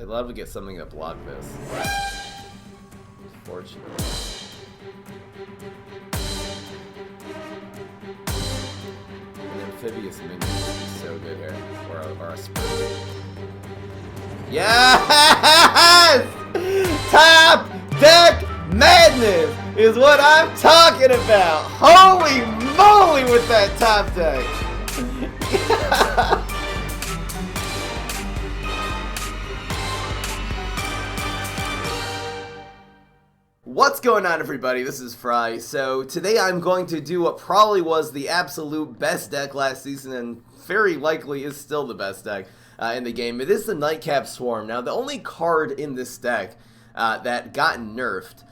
I'd love to get something to block this. Unfortunately. An amphibious minion would be so good here. Or a sprint. Yes! Top deck madness is what I'm talking about. Holy moly with that top deck. What's going on, everybody? This is Fry. So today I'm going to do what probably was the absolute best deck last season and very likely is still the best deck in the game. It is the Nightcap Swarm. Now, the only card in this deck that got nerfed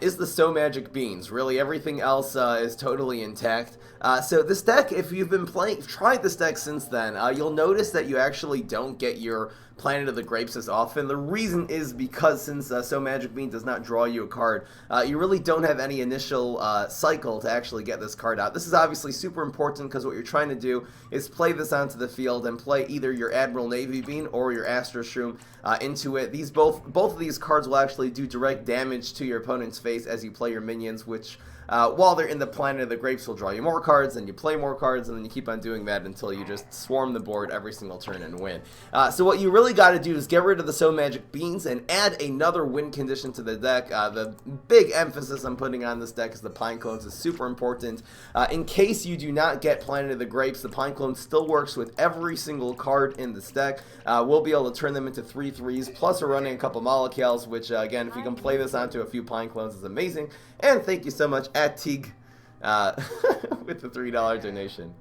is the So Magic Beans. Really, everything else is totally intact. So this deck, if you've been tried this deck since then, you'll notice that you actually don't get your Planet of the Grapes as often. The reason is because since So Magic Bean does not draw you a card, you really don't have any initial cycle to actually get this card out. This is obviously super important because what you're trying to do is play this onto the field and play either your Admiral Navy Bean or your Astro Shroom into it. Both of these cards will actually do direct damage to your opponent's face as you play your minions, which while they're in the Planet of the Grapes will draw you more cards, and you play more cards, and then you keep on doing that until you just swarm the board every single turn and win. So what you really got to do is get rid of the So Magic Beans and add another win condition to the deck. The big emphasis I'm putting on this deck is the Pine Clones is super important. In case you do not get Planet of the Grapes, the Pine Clone still works with every single card in this deck. We'll be able to turn them into 3/3s, plus we're running a couple Molocales, which again, if you can play this onto a few Pine Clones is amazing. And thank you so much, Attig, with the $3 donation.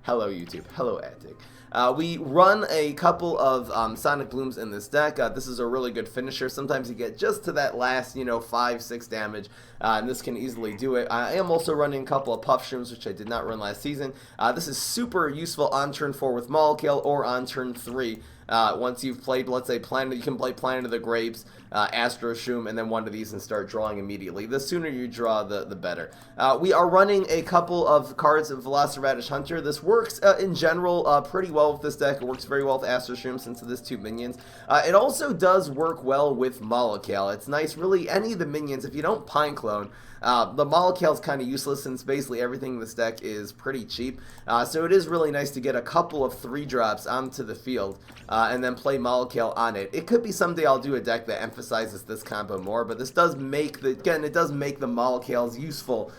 Hello, YouTube. Hello, Attig. We run a couple of Sonic Blooms in this deck. This is a really good finisher. Sometimes you get just to that last, 5-6 damage, and this can easily do it. I am also running a couple of Puff Shrooms, which I did not run last season. This is super useful on turn 4 with Molocale or on turn 3. Once you've played, let's say, you can play Planet of the Grapes, Astro Shroom, and then one of these and start drawing immediately. The sooner you draw, the better. We are running a couple of cards of Velociraptor Hunter. This works in general pretty well with this deck. It works very well with Astro Shroom since it is 2 minions. It also does work well with Molocale. It's nice, really, any of the minions, if you don't Pine Clone, the Molocale is kind of useless since basically everything in this deck is pretty cheap. So it is really nice to get a couple of 3-drops onto the field and then play Molocale on it. It could be someday I'll do a deck that emphasizes this combo more, but this does make it does make the Molocales useful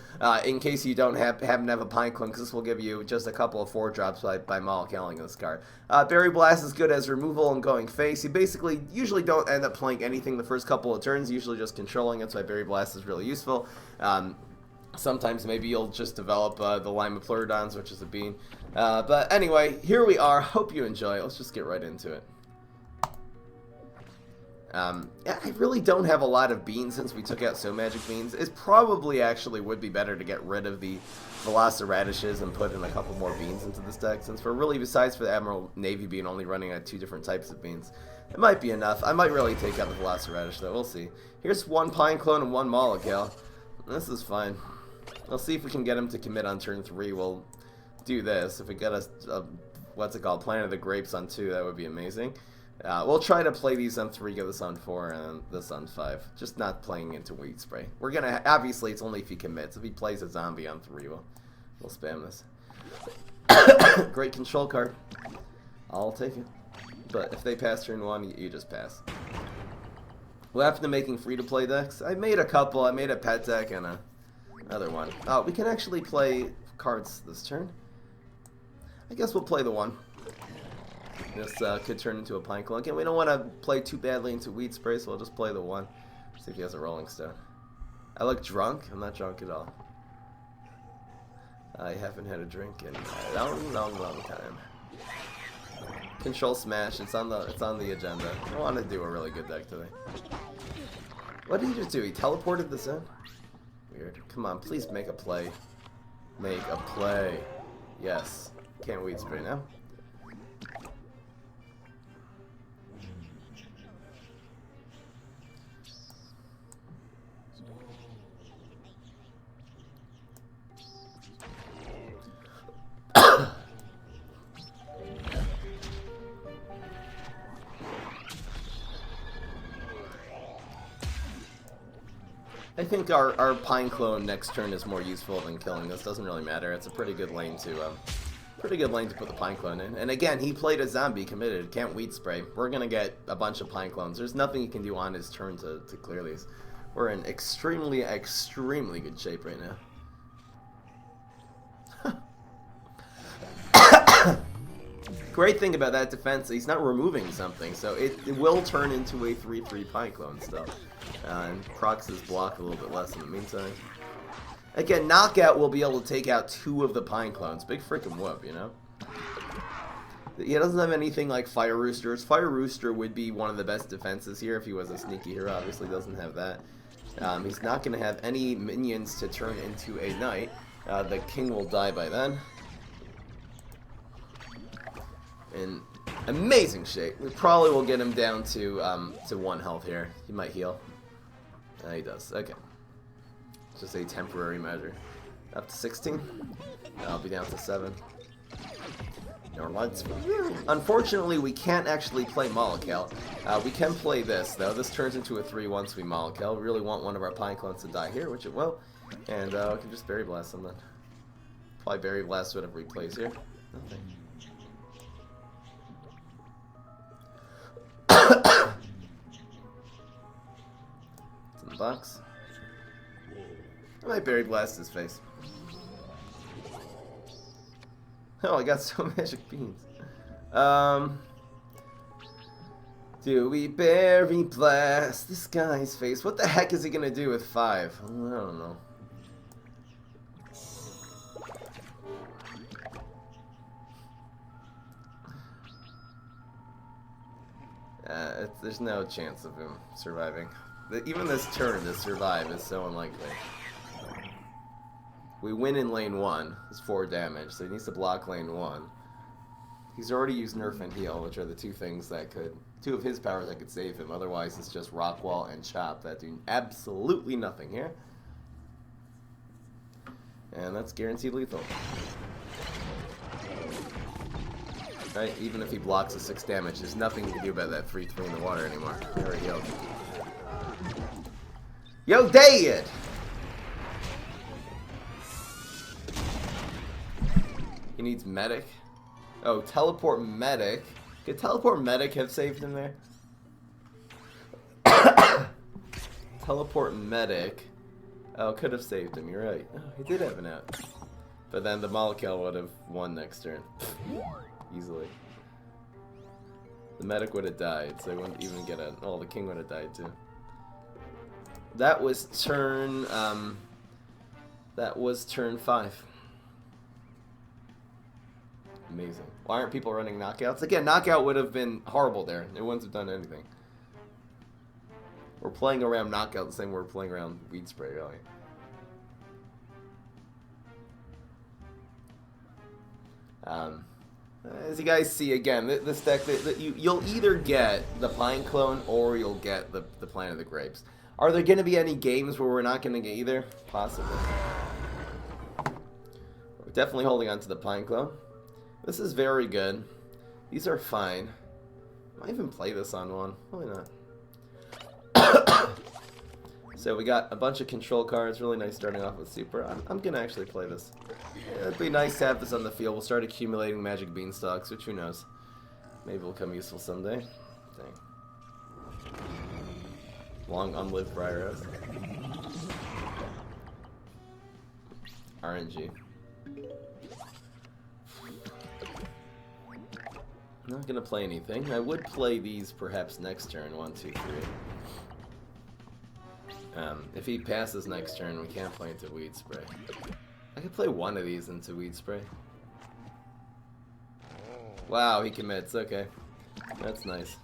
in case you don't happen to have a Pine Clone, because this will give you just a couple of 4-drops by Molocaling this card. Berry Blast is good as removal and going face. You basically usually don't end up playing anything the first couple of turns, usually just controlling it, so Berry Blast is really useful. Sometimes maybe you'll just develop the Lima Pleurodons, which is a bean. But anyway, here we are. Hope you enjoy. Let's just get right into it. Yeah, I really don't have a lot of beans since we took out So Magic Beans. It probably actually would be better to get rid of the Velociradishes and put in a couple more beans into this deck, since we're really, besides for the Admiral Navy Bean, only running 2 different types of beans. It might be enough. I might really take out the Velociradish, though. We'll see. Here's 1 Pine Clone and 1 Molocale. This is fine. We'll see if we can get him to commit on turn 3. We'll do this. If we get a what's it called, Planet of the Grapes on 2, that would be amazing. We'll try to play these on 3, get this on 4, and this on 5. Just not playing into Weed Spray. We're gonna obviously it's only if he commits. If he plays a zombie on 3, we'll spam this. Great control card. I'll take it. But if they pass turn 1, you just pass. We'll have to making free-to-play decks. I made a couple. I made a pet deck and another one. Oh, we can actually play cards this turn. I guess we'll play the 1. This could turn into a Pine Clone. Again, we don't want to play too badly into Weed Spray, so we'll just play the 1. See if he has a Rolling Stone. I look drunk? I'm not drunk at all. I haven't had a drink in a long time. Control Smash. It's on the agenda. I want to do a really good deck today. What did he just do? He teleported this in? Weird. Come on, please make a play. Make a play. Yes. Can't Weed Spray now. I think our Pine Clone next turn is more useful than killing this. Doesn't really matter. It's a pretty good lane to put the Pine Clone in. And again, he played a zombie committed. Can't Weed Spray. We're gonna get a bunch of Pine Clones. There's nothing he can do on his turn to clear these. We're in extremely, extremely good shape right now. Great thing about that defense, he's not removing something, so it will turn into a 3-3 Pine Clone still. And procs his block a little bit less in the meantime. Again, Knockout will be able to take out 2 of the Pine Clones. Big freaking whoop, you know? He doesn't have anything like Fire Roosters. Fire Rooster would be one of the best defenses here if he was a sneaky hero. Obviously doesn't have that. He's not going to have any minions to turn into a knight. The king will die by then. In amazing shape. We probably will get him down to 1 health here. He might heal. He does. Okay. It's just a temporary measure. Up to 16. I'll be down to 7. Unfortunately, we can't actually play Molotov. We can play this, though. This turns into a 3 once we Molotov. We really want one of our Pine Clones to die here, which it will. And we can just Berry Blast them then. Probably Berry Blast whatever he plays here. Nothing. It's in the box. I might Berry Blast his face. Oh, I got so magic beans. Do we Berry Blast this guy's face? What the heck is he gonna do with 5? I don't know. There's no chance of him surviving. Even this turn to survive is so unlikely. We win in lane 1. It's 4 damage, so he needs to block lane 1. He's already used Nerf and Heal, which are the 2 things that could... 2 of his powers that could save him. Otherwise, it's just Rock Wall and Chop that do absolutely nothing here. And that's guaranteed lethal. Right? Even if he blocks a 6 damage, there's nothing you can do about that 3-3 in the water anymore. There we go. Yo, Dad! He needs Medic. Oh, Teleport Medic. Could Teleport Medic have saved him there? Teleport Medic. Oh, could have saved him, you're right. Oh, he did have an out. But then the Molotov would have won next turn. Easily. The Medic would have died, so he wouldn't even get a... Oh, the King would have died too. That was turn... that was turn 5. Amazing. Why aren't people running knockouts? Again, knockout would have been horrible there. It wouldn't have done anything. We're playing around knockout the same way we're playing around Weed Spray, really. As you guys see, again, this deck, you'll either get the Pine Clone or you'll get the Planet of the Grapes. Are there going to be any games where we're not going to get either? Possibly. We're definitely holding on to the Pine Clone. This is very good. These are fine. I might even play this on one. Probably not. So we got a bunch of control cards. Really nice starting off with Super. I'm going to actually play this. It'd be nice to have this on the field. We'll start accumulating magic beanstalks, which who knows. Maybe will come useful someday. Dang. Long unlived Briar-Rose. RNG. Not gonna play anything. I would play these perhaps next turn. 1, 2, 3. If he passes next turn, we can't play into Weed Spray. I could play one of these into Weed Spray. Wow, he commits. Okay, that's nice.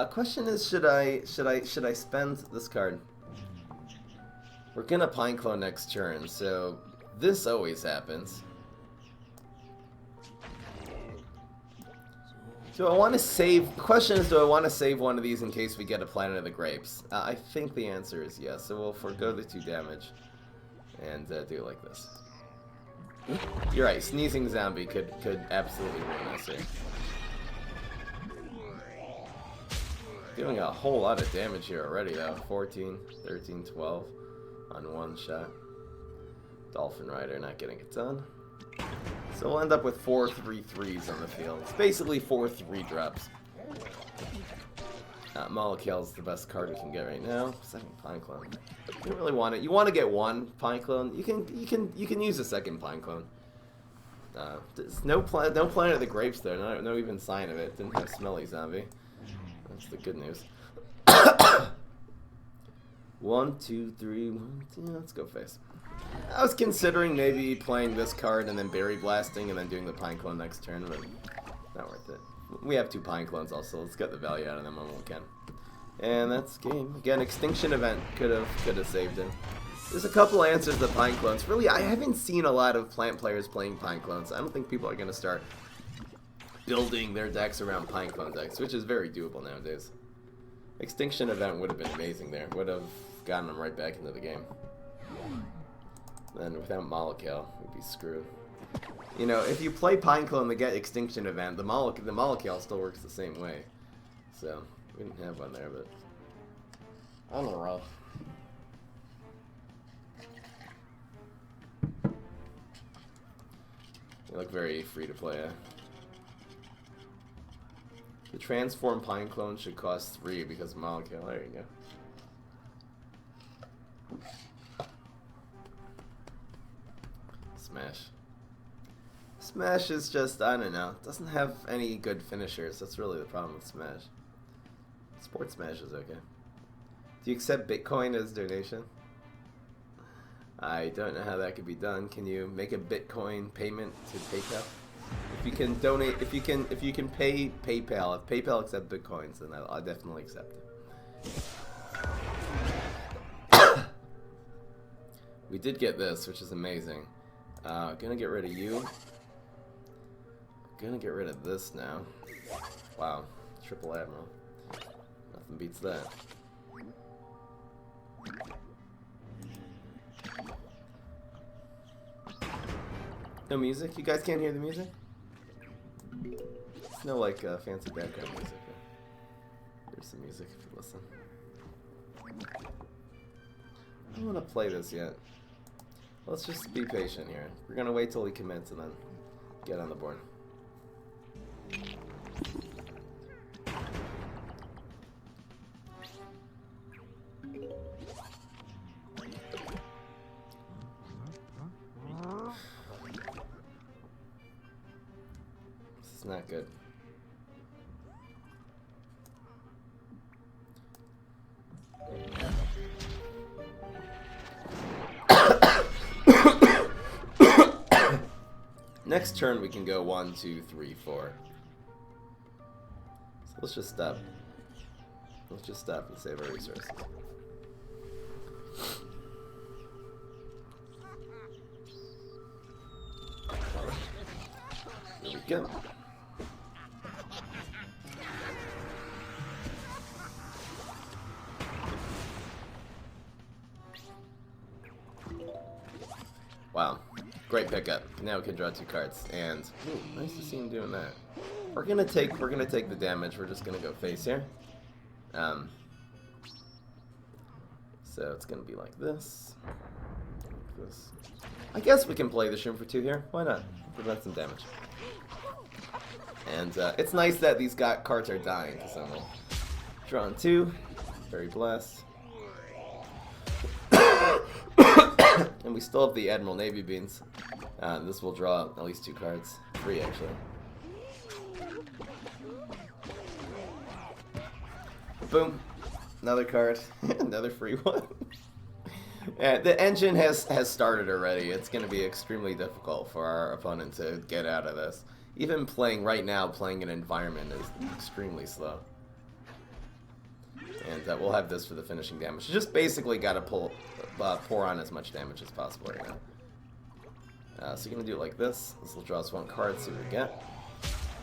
Question is, should I spend this card? We're gonna Pine Clone next turn, so this always happens. Do I want to save... The question is, do I want to save one of these in case we get a Planet of the Grapes? I think the answer is yes, so we'll forgo the 2 damage and do it like this. You're right, Sneezing Zombie could absolutely ruin us here. Doing a whole lot of damage here already, though. 14, 13, 12 on one shot. Dolphin Rider not getting it done. So we'll end up with 4 3-3s on the field. It's basically 4 3-drops. Molecule's the best card we can get right now. Second Pine Clone. You don't really want it. You want to get one Pine Clone. You can use a second Pine Clone. There's no Planet of the Grapes there. No even sign of it. Didn't have Smelly Zombie. That's the good news. 1, 2, 3, 1, 2. Let's go face. I was considering maybe playing this card and then Berry Blasting and then doing the Pine Clone next turn, but not worth it. We have 2 Pine Clones also. Let's get the value out of them when we can. And that's game. Again, Extinction Event could have saved him. There's a couple answers to Pine Clones. Really, I haven't seen a lot of plant players playing Pine Clones. I don't think people are going to start building their decks around Pine Clone decks, which is very doable nowadays. Extinction Event would have been amazing there. Would have gotten them right back into the game. Then without Molecule, we'd be screwed. You know, if you play Pine Clone to get Extinction Event, the Molecule still works the same way. So, we didn't have one there, but on the rough. You look very free to play, The Transform Pine Clone should cost 3 because of Molecule. There you go. Smash. Smash is just, I don't know, doesn't have any good finishers. That's really the problem with Smash. Sports Smash is okay. Do you accept Bitcoin as donation? I don't know how that could be done. Can you make a Bitcoin payment to PayPal? If you can donate, if you can pay PayPal, if PayPal accepts Bitcoins, then I'll definitely accept it. We did get this, which is amazing. Gonna get rid of you. Gonna get rid of this now. Wow, Triple Admiral. Nothing beats that. No music? You guys can't hear the music? It's no like fancy background music. There's some music if you listen. I don't want to play this yet. Let's just be patient here. We're gonna wait till he commits and then get on the board. This is not good. Next turn we can go 1, 2, 3, 4. So let's just stop. Let's just stop and save our resources. There we go. Wow. Great pickup. Now we can draw 2 cards, and ooh, nice to see him doing that. We're gonna take the damage. We're just gonna go face here. So it's gonna be like this. Like this. I guess we can play the Shroom for 2 here. Why not? Prevent some damage. And it's nice that these cards are dying to someone. Drawn 2. Very blessed. And we still have the Admiral Navy Beans. This will draw at least 2 cards. 3 actually. Boom. Another card. Another free one. Yeah, the engine has started already. It's going to be extremely difficult for our opponent to get out of this. Even right now, playing an environment is extremely slow. And we'll have this for the finishing damage. You just basically got to pour on as much damage as possible right now. So you're going to do it like this. This will draw us 1 card, see what we get.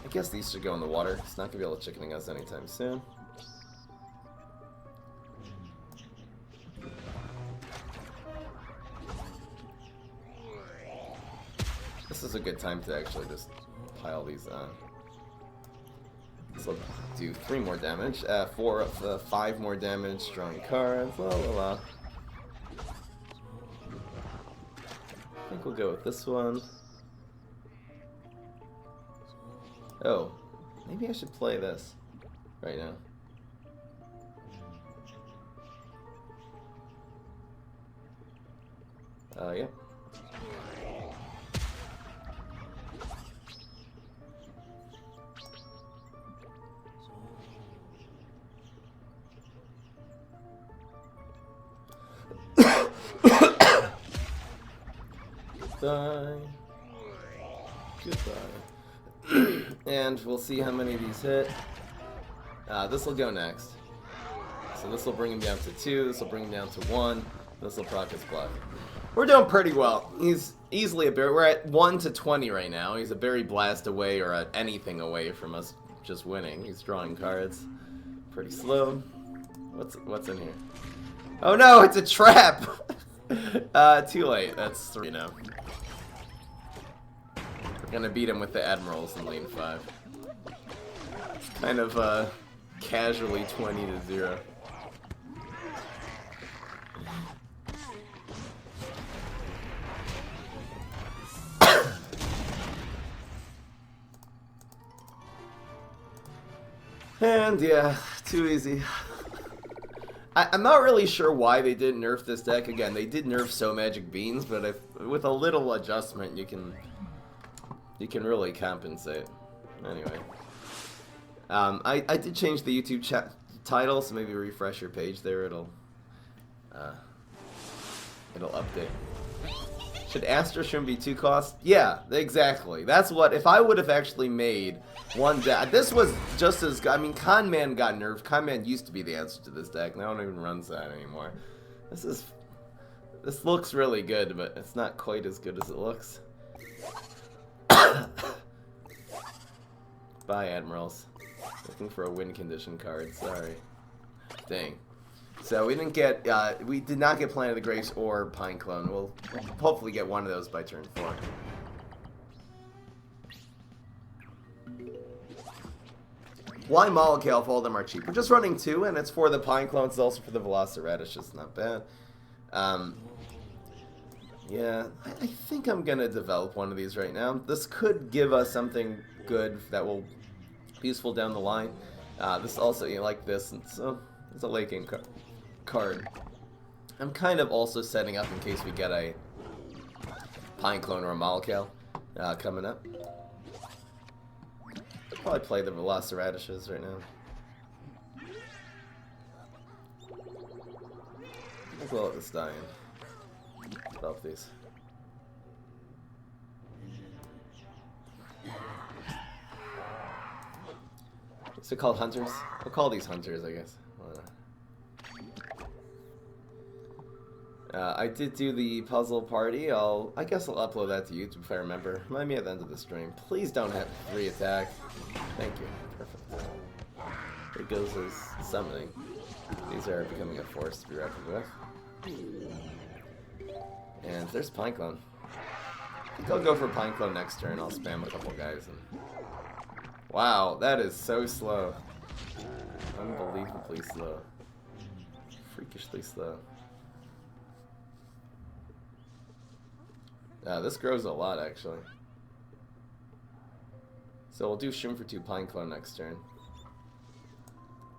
I guess these should go in the water. It's not going to be able to chickening us anytime soon. This is a good time to actually just pile these on. This will do 3 more damage. 5 more damage. Drawing cards. La la la. I think we'll go with this one. Oh, maybe I should play this right now. Yep. Goodbye. Goodbye. And we'll see how many of these hit. This will go next. So this will bring him down to 2, this will bring him down to 1, this will proc his block. We're doing pretty well. He's easily a berry. We're at 1 to 20 right now. He's a berry blast away or at anything away from us just winning. He's drawing cards. Pretty slow. What's in here? Oh no, it's a trap! Too late. That's 3 now. We're gonna beat him with the Admirals in lane 5. It's kind of casually 20 to 0. And yeah, too easy. I'm not really sure why they did nerf this deck. Again, they did nerf So Magic Beans, but with a little adjustment, you can really compensate. Anyway, I did change the YouTube title, so maybe refresh your page there. It'll update. Should Astra Shroom be 2 cost? Yeah, exactly. That's what, if I would have actually made one deck, this was just as good. I mean, Con Man got nerfed. Con Man used to be the answer to this deck. No one even runs that anymore. This looks really good, but it's not quite as good as it looks. Bye, Admirals. Looking for a win condition card. Sorry. Dang. So we didn't get, we did not get Planet of the Graves or Pine Clone. We'll hopefully get one of those by turn 4. Why Molocale if all of them are cheap? We're just running 2, and it's for the Pine Clones, it's also for the Velociraptor. It's not bad. Yeah, I think I'm gonna develop one of these right now. This could give us something good that will be useful down the line. This also, you know, like this, and so it's a late game card. I'm kind of also setting up in case we get a Pine Clone or a Molocale coming up. I'll probably play the Velociraptors right now. As well as this dying. Develop these. Is it called Hunters? We'll call these Hunters, I guess. I did do the puzzle party. I guess I'll upload that to YouTube if I remember. Remind me at the end of the stream. Please don't have 3 attack. Thank you. Perfect. Here goes his summoning. These are becoming a force to be reckoned with. And there's Pine Clone. I think I'll go for Pine Clone next turn. I'll spam a couple guys. And... wow, that is so slow. Unbelievably slow. Freakishly slow. This grows a lot, actually. So we'll do Shroom for 2 Pine Clone next turn.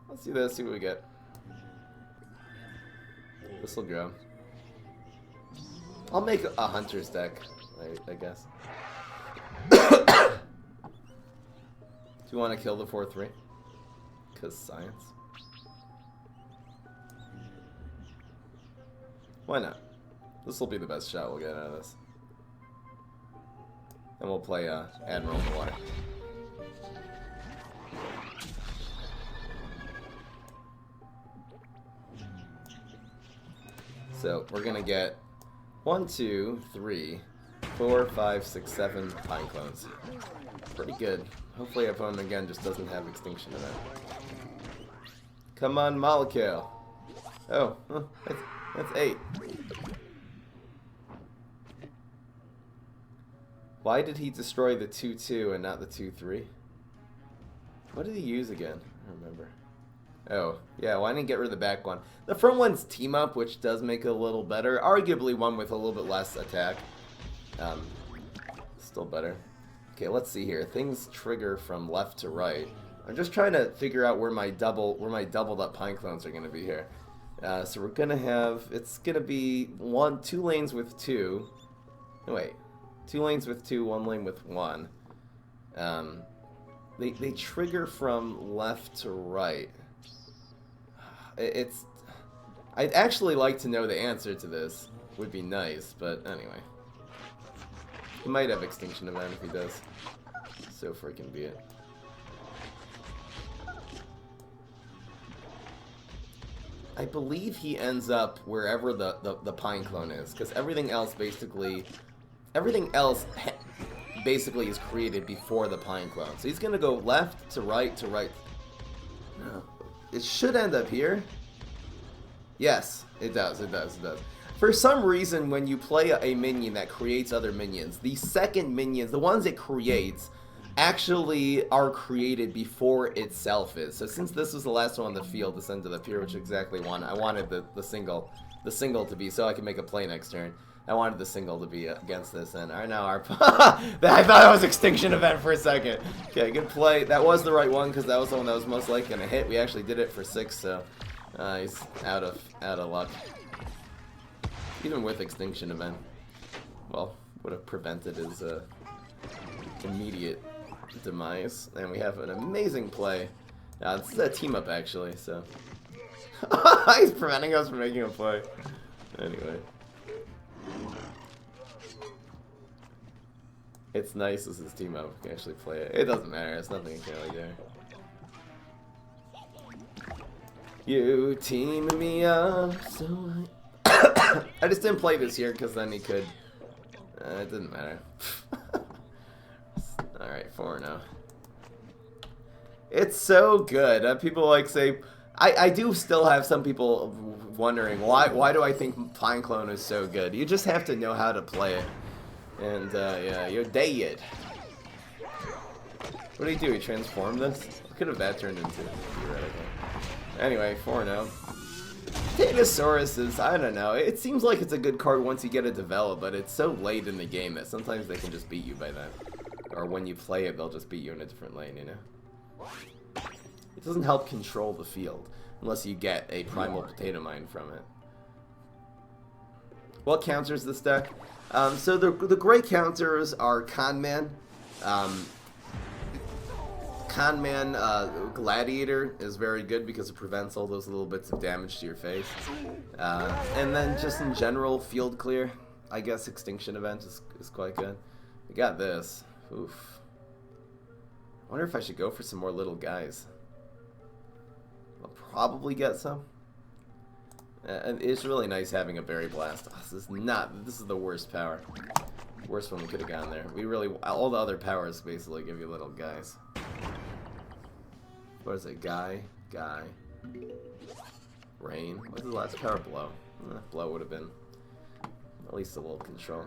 Let's do this, see what we get. This will grow. I'll make a Hunter's deck, I guess. Do you want to kill the 4-3? Because science. Why not? This will be the best shot we'll get out of this. And we'll play Admiral in the water. So we're gonna get 1, 2, 3, 4, 5, 6, 7 Pine Clones. Pretty good. Hopefully our opponent again just doesn't have Extinction Event. Come on, Molocale. Oh, that's 8. Why did he destroy the 2-2 and not the 2-3? What did he use again? I don't remember. Oh, yeah, well, I didn't get rid of the back one. The front one's team up, which does make it a little better. Arguably one with a little bit less attack. Still better. Okay, let's see here. Things trigger from left to right. I'm just trying to figure out where my doubled up pine clones are going to be here. So we're going to have, it's going to be 2 lanes with 2. No, wait. 2 lanes with 2, 1 lane with 1. They trigger from left to right. I'd actually like to know the answer to this. Would be nice, but anyway. He might have Extinction Event if he does. So freaking be it. I believe he ends up wherever the pine clone is, because everything else basically is created before the pine clone. So he's gonna go left to right to right. No, it should end up here. Yes, it does. It does. It does. For some reason, when you play a minion that creates other minions, the second minions, the ones it creates, actually are created before itself is. So since this was the last one on the field to send to the pier, which exactly I wanted the single to be so I can make a play next turn. I wanted the single to be against this, and now our I thought it was Extinction Event for a second. Okay, good play. That was the right one because that was the one that was most likely gonna hit. We actually did it for 6, so he's out of luck. Even with Extinction Event, well, would have prevented his immediate demise. And we have an amazing play. This is a team up actually, so he's preventing us from making a play. Anyway, it's nice this is team up. We can actually play it. It doesn't matter. It's nothing you can really do. You team me up so I just didn't play this year because then he could. It didn't matter. Alright, 4-0. It's so good. People like say, I do still have some people wondering why do I think Pine Clone is so good. You just have to know how to play it. And yeah, you're dead. What did he do? He transformed this? What could have that turned into, theoretically? Anyway, 4-0. Tanosaurus is, I don't know, it seems like it's a good card once you get it developed, but it's so late in the game that sometimes they can just beat you by that. Or when you play it, they'll just beat you in a different lane, you know? It doesn't help control the field, unless you get a Primal Potato Mine from it. What counters this deck? So the great counters are Conman. Conman Gladiator is very good because it prevents all those little bits of damage to your face. And then just in general, Field Clear. I guess Extinction Event is quite good. We got this. Oof. I wonder if I should go for some more little guys. I'll probably get some. And it's really nice having a Berry Blast. Oh, this is the worst power. Worst one we could have gotten there. All the other powers basically give you little guys. What is it? Guy. Rain. What's the last power? Blow. Blow would have been at least a little control.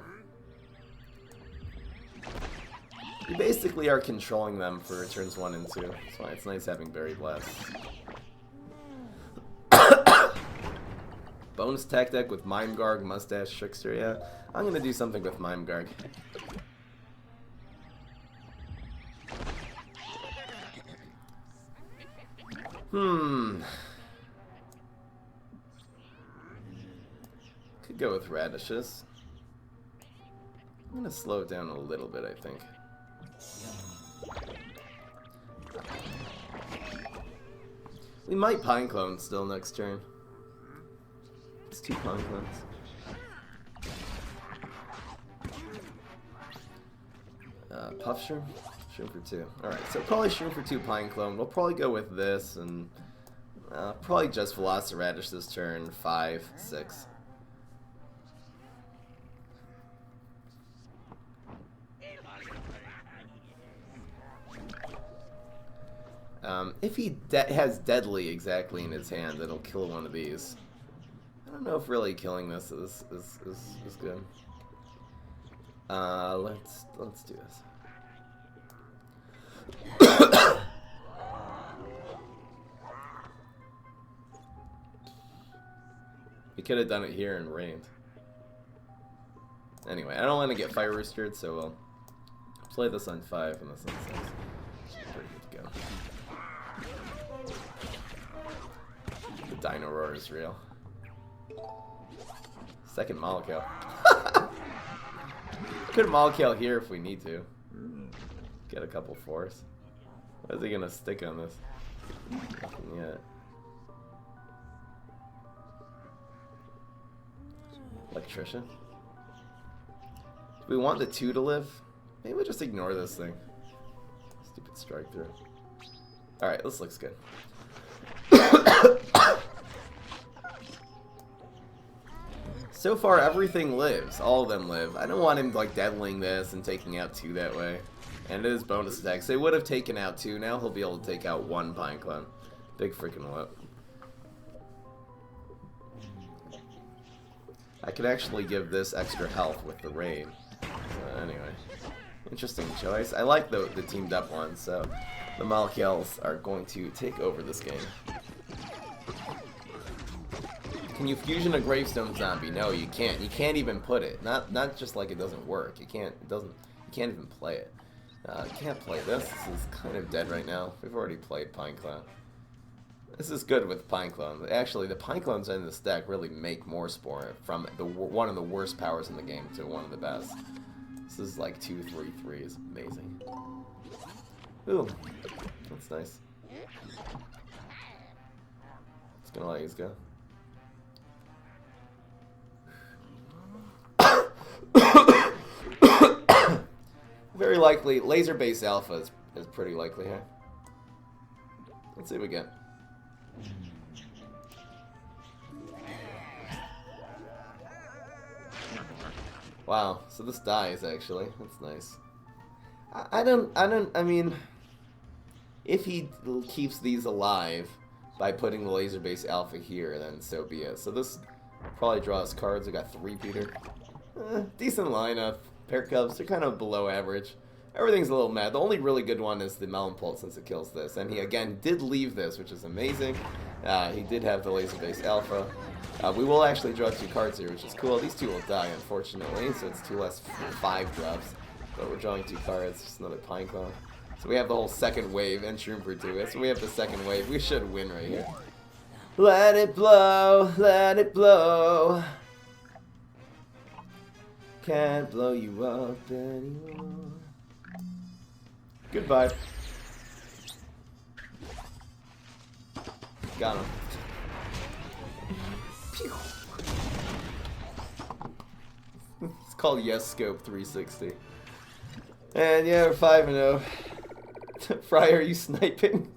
You basically are controlling them for turns 1 and 2. That's why it's nice having Berry Blast. Bonus attack deck with Mime Garg, Mustache, Trickster. Yeah, I'm gonna do something with Mime Garg. Could go with Radishes. I'm gonna slow it down a little bit, I think. We might Pine Clone still next turn. It's 2 Pine Clones. Puff Shroom? Shroom for 2. Alright, so probably Shroom for 2 Pine Clone. We'll probably go with this and probably just Velociradish this turn. 5, 6. If he has Deadly exactly in his hand, it'll kill one of these. I don't know if really killing this is good. Let's do this. We could have done it here and rained. Anyway, I don't want to get fire roostered, so we'll play this on 5 and this on 6. Pretty good to go. The Dino Roar is real. Second Molecule. Could Molecule here if we need to. Get a couple 4s. What is he gonna stick on this? Nothing yet. Electrician. Do we want the 2 to live? Maybe we'll just ignore this thing. Stupid strike through. Alright, this looks good. So far, everything lives. All of them live. I don't want him like deadling this and taking out 2 that way. And it is bonus attacks. They would have taken out 2. Now he'll be able to take out 1 Pine Clone. Big freaking whip. I could actually give this extra health with the raid. Anyway, interesting choice. I like the teamed up one, so the Molecules are going to take over this game. Can you fusion a Gravestone Zombie? No, you can't. You can't even put it. Not just like it doesn't work. You can't. It doesn't. You can't even play it. Can't play this. This is kind of dead right now. We've already played Pine Clone. This is good with Pine Clone. Actually, the Pine Clones in this deck really make more Spore from one of the worst powers in the game to one of the best. This is like 2/3/3 is amazing. Ooh, that's nice. Just gonna let these go. Very likely, laser-based alpha is pretty likely here. Let's see what we get. Wow, so this dies actually. That's nice. I mean, if he keeps these alive by putting the laser-based alpha here, then so be it. So this probably draws cards. We got 3 Peter. Decent lineup. Pair Cubs, they're kind of below average. Everything's a little mad. The only really good one is the Melon Pulse since it kills this. And he, again, did leave this, which is amazing. He did have the laser-based alpha. We will actually draw 2 cards here, which is cool. These 2 will die, unfortunately, so it's 2 less 5 drops. But we're drawing 2 cards, just another Pine Clone. So we have the whole second wave, and Shroom for 2. So we have the second wave. We should win right here. Let it blow, let it blow. Can't blow you up anymore. Goodbye. Got him. It's called Yes Scope 360. And yeah, we're 5-0. Fry, are you sniping?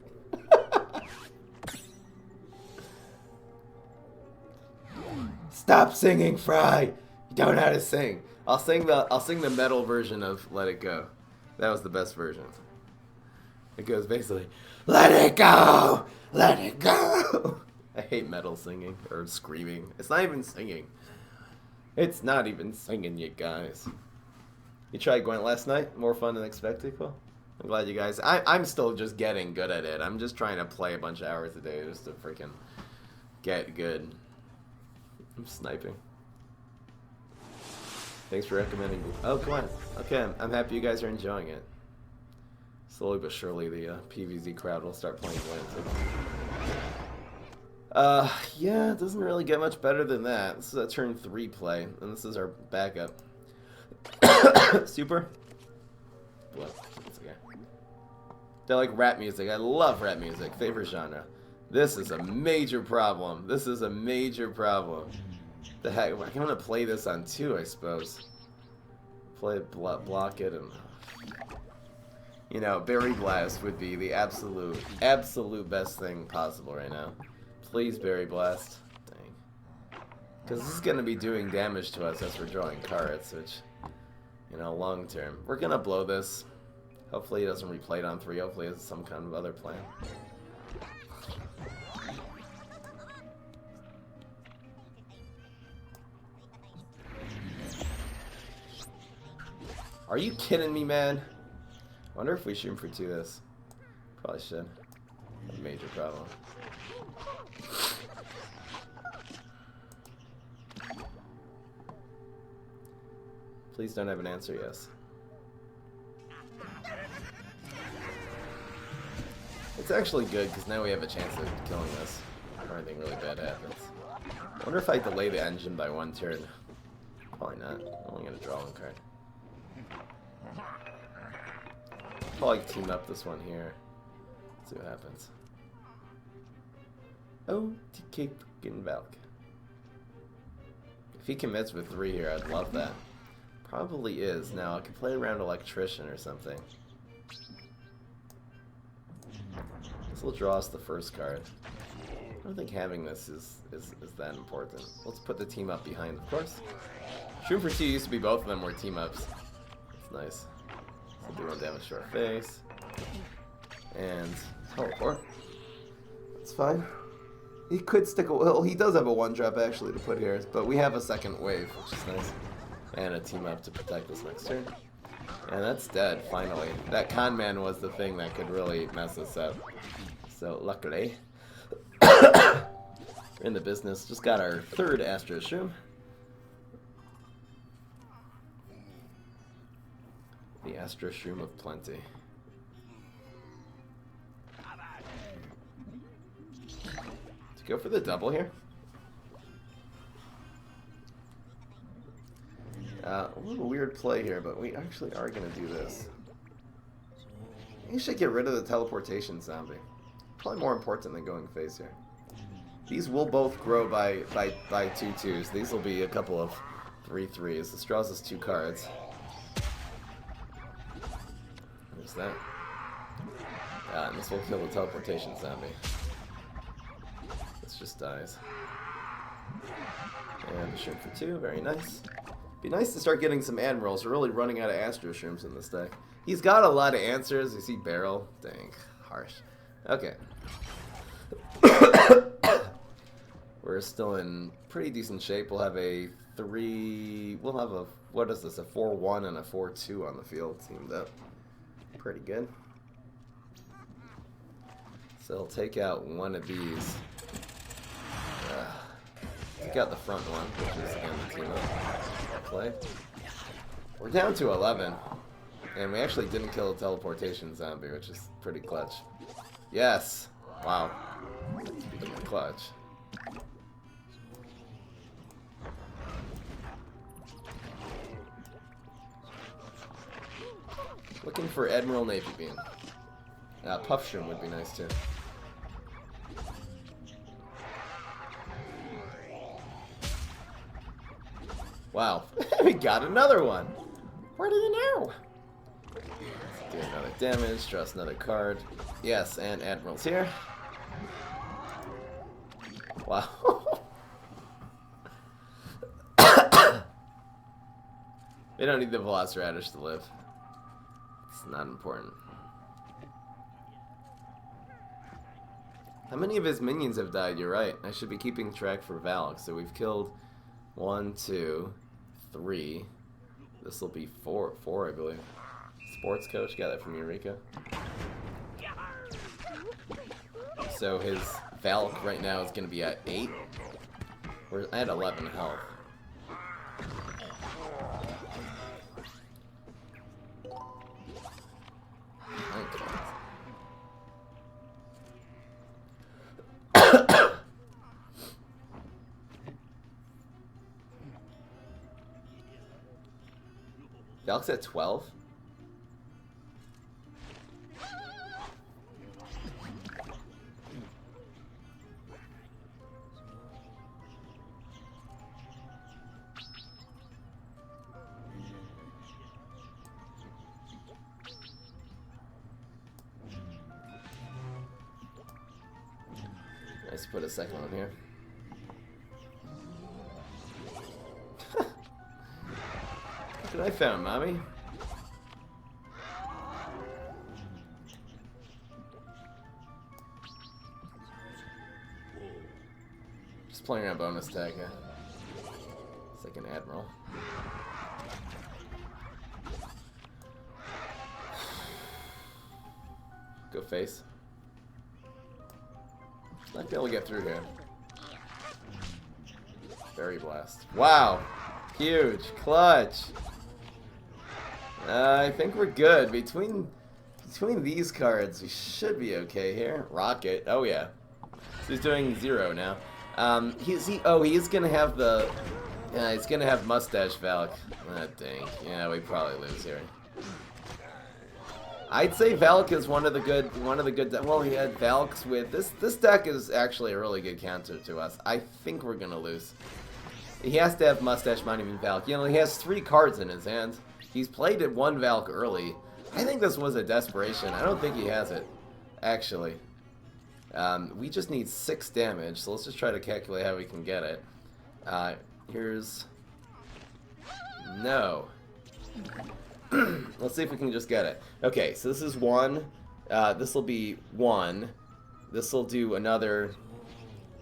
Stop singing, Fry. You don't know how to sing. I'll sing the metal version of Let It Go. That was the best version. It goes basically, let it go! Let it go! I hate metal singing, or screaming. It's not even singing. It's not even singing, you guys. You tried Gwent last night? More fun than expected? Cool. I'm glad you guys... I'm still just getting good at it. I'm just trying to play a bunch of hours a day just to freaking get good. I'm sniping. Thanks for recommending. Oh, come on. Okay, I'm happy you guys are enjoying it. Slowly but surely, the PvZ crowd will start playing Gwent too. Yeah, it doesn't really get much better than that. This is a turn 3 play, and this is our backup. Super? What? It's okay. They like rap music. I love rap music. Favorite genre. This is a major problem. This is a major problem. The heck? I'm gonna play this on 2, I suppose. Play it, block it, and you know, Berry Blast would be the absolute best thing possible right now. Please, Berry Blast. Dang. Because this is gonna be doing damage to us as we're drawing cards, which, you know, long term. We're gonna blow this. Hopefully, he doesn't replay it on 3. Hopefully, he has some kind of other plan. Are you kidding me, man? I wonder if we shoot him for 2 this. Probably should. A major problem. Please don't have an answer, yes. It's actually good, because now we have a chance of killing this before anything really bad happens. I wonder if I delay the engine by 1 turn. Probably not. I'm only going to draw 1 card. Probably team up this one here. See what happens. Oh, TK fucking Valk. If he commits with 3 here, I'd love that. Probably is. Now, I could play around Electrician or something. This will draw us the first card. I don't think having this is that important. Let's put the team up behind, of course. Shroom for 2 used to be both of them were team ups. It's nice. So do 1 damage to our face. And teleport. That's fine. He could stick a... Well, he does have a 1-drop actually to put here, but we have a second wave, which is nice. And a team up to protect this next turn. And that's dead, finally. That con man was the thing that could really mess us up. So, luckily, we're in the business. Just got our 3rd Astro Shroom. The Astro Shroom of Plenty. To go for the double here. A little weird play here, but we actually are going to do this. You should get rid of the teleportation zombie. Probably more important than going face here. These will both grow by 2 2s. These will be a couple of 3 3s. This draws us 2 cards. There's that. And this will kill the teleportation zombie. This just dies. And a shroom for 2. Very nice. Be nice to start getting some admirals. We're really running out of Astro Shrooms in this deck. He's got a lot of answers. You see barrel? Dang. Harsh. Okay. We're still in pretty decent shape. We'll have a 3... We'll have a... What is this? A 4-1 and a 4-2 on the field teamed up. Pretty good. So he'll take out one of these. Take out the front one, which is again the team up play. We're down to 11. And we actually didn't kill a teleportation zombie, which is pretty clutch. Yes! Wow. Speaking of clutch. Looking for Admiral Navy Beam. Puff Shroom would be nice too. Wow. We got another one! Where do you know? Let's do another damage, draw us another card. Yes, and Admiral's here. Wow. We don't need the Velociraptor to live. It's not important. How many of his minions have died? You're right. I should be keeping track for Valk. So we've killed 1, 2, 3. This will be 4, I believe. Sports coach, got that from Eureka. So his Valk right now is going to be at 8. We're at 11 health. Valk's at 12. Let's put a second one here. Look what I found, mommy. Just playing around bonus tag, yeah. Second Admiral. Go face. Might be able to get through here. Fairy Blast. Wow. Huge. Clutch. I think we're good. Between these cards, we should be okay here. Rocket. Oh, yeah. So he's doing 0 now. He's gonna have the... he's gonna have Mustache Valk. Ah, dang. Yeah, we probably lose here. I'd say Valk is one of the good. Well, he had Valks with this deck is actually a really good counter to us. I think we're gonna lose. He has to have Mustache Monument Valk. You know, he has 3 cards in his hand. He's played it 1 Valk early. I think this was a desperation. I don't think he has it, actually. We just need 6 damage, so let's just try to calculate how we can get it. Here's... No. Let's see if we can just get it. Okay, so this is 1. This will be 1. This will do another...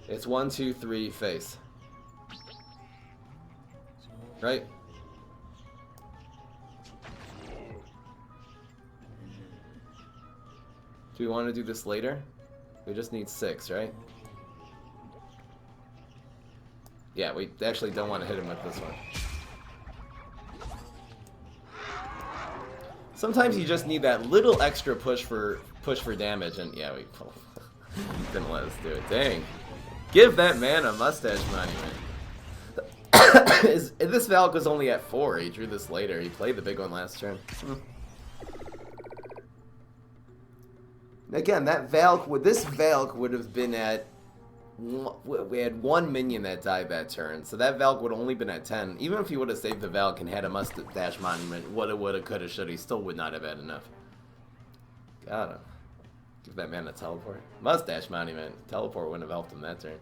It's 1, 2, 3, face. Right? Do we want to do this later? We just need 6, right? Yeah, we actually don't want to hit him with this one. Sometimes you just need that little extra push for damage, and yeah, we didn't let us do it. Dang. Give that man a Mustache Monument. This Valk was only at 4. He drew this later. He played the big one last turn. Again, this Valk would have been at... We had 1 minion that died that turn, so that Valk would have only been at 10. Even if he would have saved the Valk and had a Mustache Monument, woulda, coulda, shoulda, he still would not have had enough. Got him. Give that man a teleport. Mustache Monument. Teleport wouldn't have helped him that turn.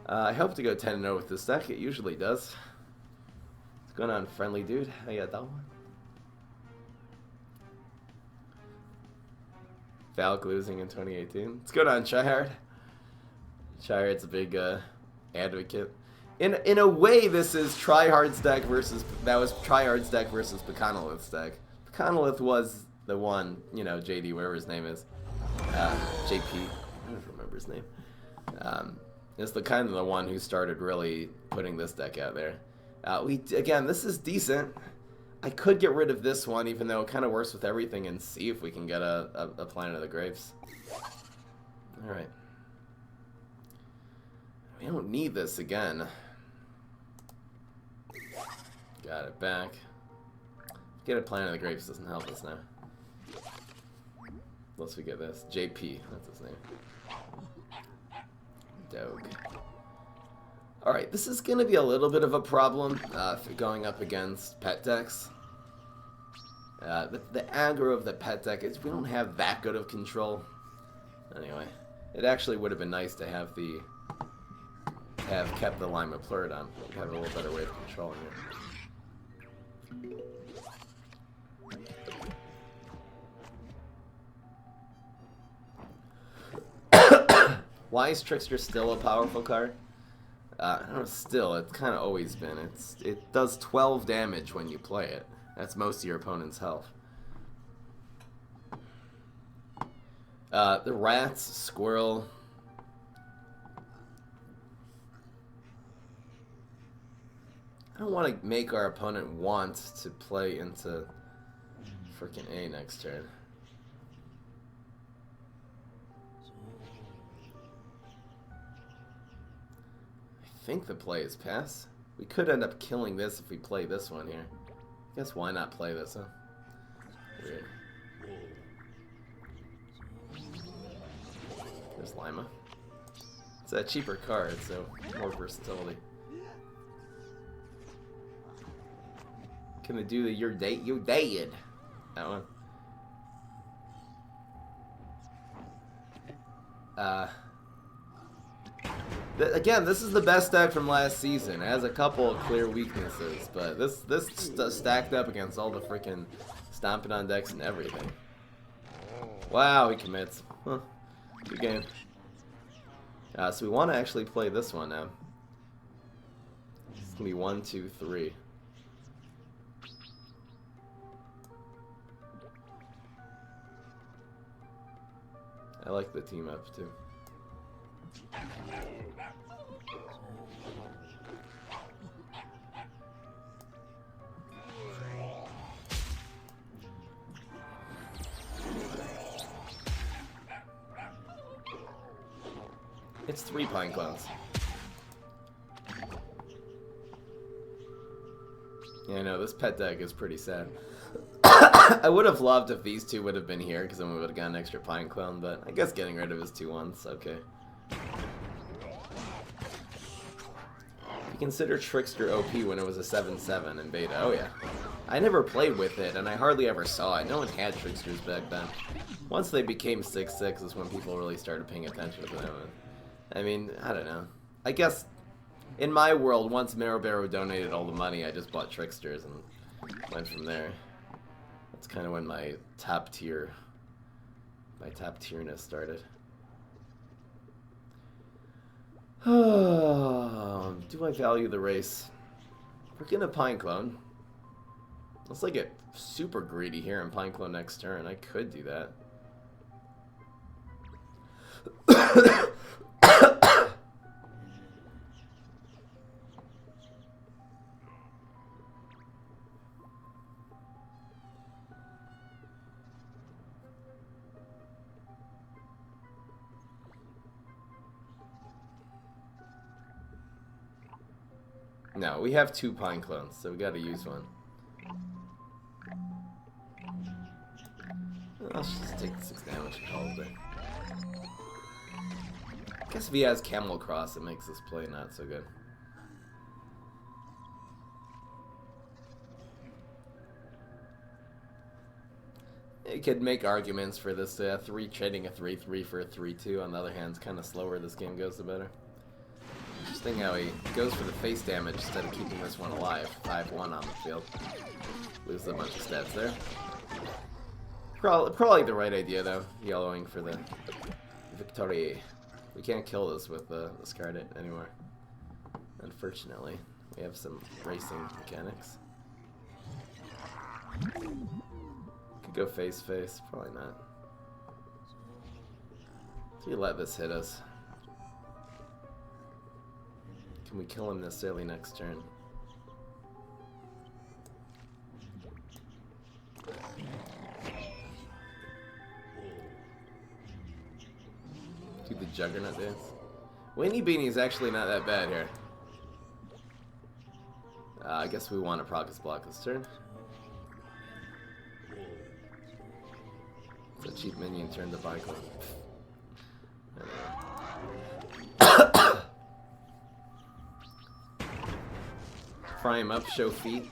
I hope to go 10-0 with this deck. It usually does. What's going on, friendly dude? How you got that one? Valk losing in 2018. What's going on, Tryhard? Tryhard's a big advocate. In a way, this is Tryhard's deck versus... That was Tryhard's deck versus Pecanolith's deck. Pecanolith was the one, you know, JD, whatever his name is. JP. I don't remember his name. Is the kind of the one who started really putting this deck out there. Again, this is decent. I could get rid of this one, even though it kind of works with everything, and see if we can get a Planet of the Grapes. Alright. We don't need this again. Got it back. Get a Planet of the Grapes doesn't help us now. Unless we get this. JP, that's his name. Doge. Alright, this is going to be a little bit of a problem going up against pet decks. The aggro of the pet deck is we don't have that good of control. Anyway, it actually would have been nice to have kept the Lima Pleurodon. We'd have a little better way of controlling it. Why is Trickster still a powerful card? I don't know, still, it's kind of always been. It does 12 damage when you play it. That's most of your opponent's health. The rats, squirrel. I don't want to make our opponent want to play into freaking A next turn. I think the play is pass. We could end up killing this if we play this one here. I guess why not play this, huh? Weird. There's Lima. It's a cheaper card, so more versatility. Can I do the you're dead? That one. Again, this is the best deck from last season. It has a couple of clear weaknesses, but this stacked up against all the freaking stomping on decks and everything. Wow, he commits. Huh. Good game. So we want to actually play this one now. It's gonna be 1, 2, 3. I like the team up too. It's 3 pine clones. Yeah, I know, this pet deck is pretty sad. I would have loved if these two would have been here, because then we would have gotten an extra pine clone, but I guess getting rid of his 2/1's okay. You consider Trickster OP when it was a 7/7 in beta. Oh yeah. I never played with it, and I hardly ever saw it. No one had Tricksters back then. Once they became 6/6 is when people really started paying attention to them. I mean, I don't know. I guess in my world, once Maribero donated all the money, I just bought Tricksters and went from there. That's kind of when my top tierness started. Do I value the race? We're getting a pine clone. Let's like get super greedy here and pine clone next turn. I could do that. No, we have 2 pine clones, so we gotta use one. I'll just take 6 damage and call it a day. I guess if he has Camel Cross, it makes this play not so good. You could make arguments for this 3 trading a 3/3 for a 3/2. On the other hand, it's kind of slower this game goes, the better. Interesting how he goes for the face damage instead of keeping this one alive. 5/1 on the field. Loses a bunch of stats there. Probably the right idea though, yellowing for the victory. We can't kill this with the discard anymore. Unfortunately, we have some racing mechanics. Could go face, probably not. Do we let this hit us? Can we kill him necessarily next turn? Do the Juggernaut dance. Winnie Beanie is actually not that bad here. I guess we want to Progress block this turn. It's a cheap minion turn to buy clone. Fry him up, show feet.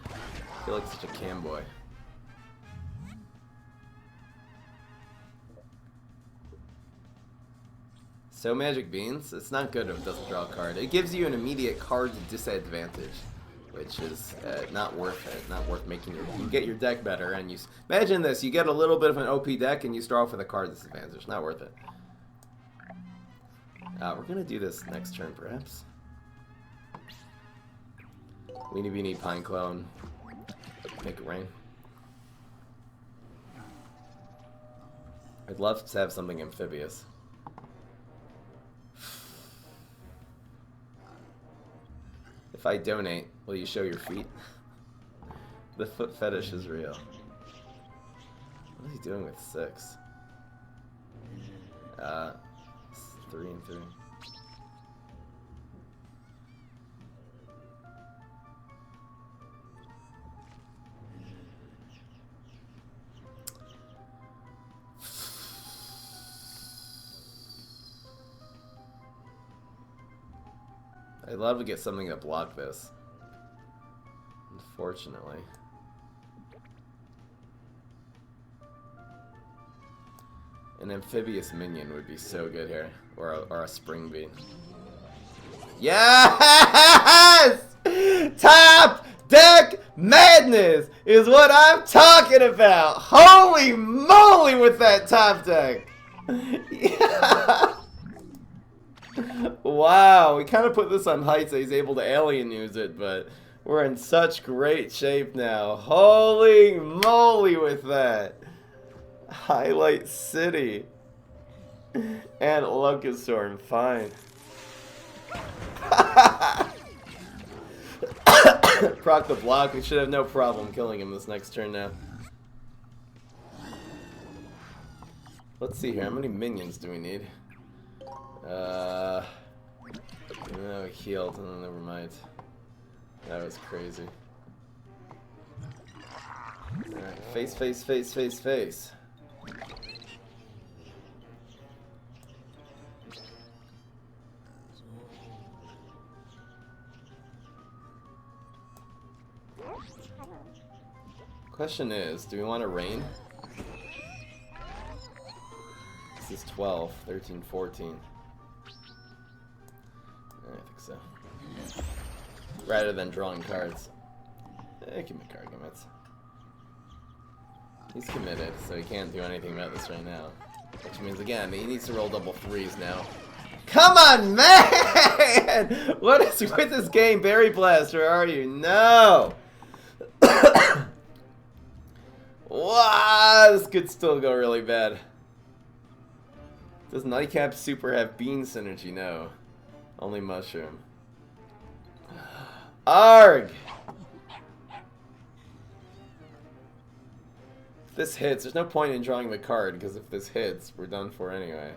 I feel like such a cam boy. So Magic Beans, it's not good if it doesn't draw a card. It gives you an immediate card disadvantage, which is not worth it. Not worth making you get your deck better. And you imagine this: you get a little bit of an OP deck, and you start off with a card disadvantage. Not worth it. We're gonna do this next turn, perhaps. Weenie Beanie Pine Clone. Make it rain. I'd love to have something amphibious. If I donate, will you show your feet? The foot fetish is real. What is he doing with 6? 3 and 3. I'd love to get something to block this. Unfortunately. An amphibious minion would be so good here. Or a spring bean. Yes! Top deck madness is what I'm talking about! Holy moly with that top deck! Yeah! Wow, we kind of put this on height so he's able to alien use it, but we're in such great shape now. Holy moly with that. Highlight City. And Locust Storm, fine. Proc the block, we should have no problem killing him this next turn now. Let's see here, how many minions do we need? No, he healed, oh, never mind. That was crazy. Alright, face, face, face, face, face. Question is, do we want to rain? This is 12, 13, 14. I think so. Rather than drawing cards. Give me arguments. He's committed, so he can't do anything about this right now. Which means, again, he needs to roll double threes now. Come on, man! What is with this game? Berry Blast, where are you? No! Wow, this could still go really bad. Does Nightcap Super have bean synergy? No. Only mushroom. Arg! If this hits, there's no point in drawing the card, because if this hits, we're done for anyway.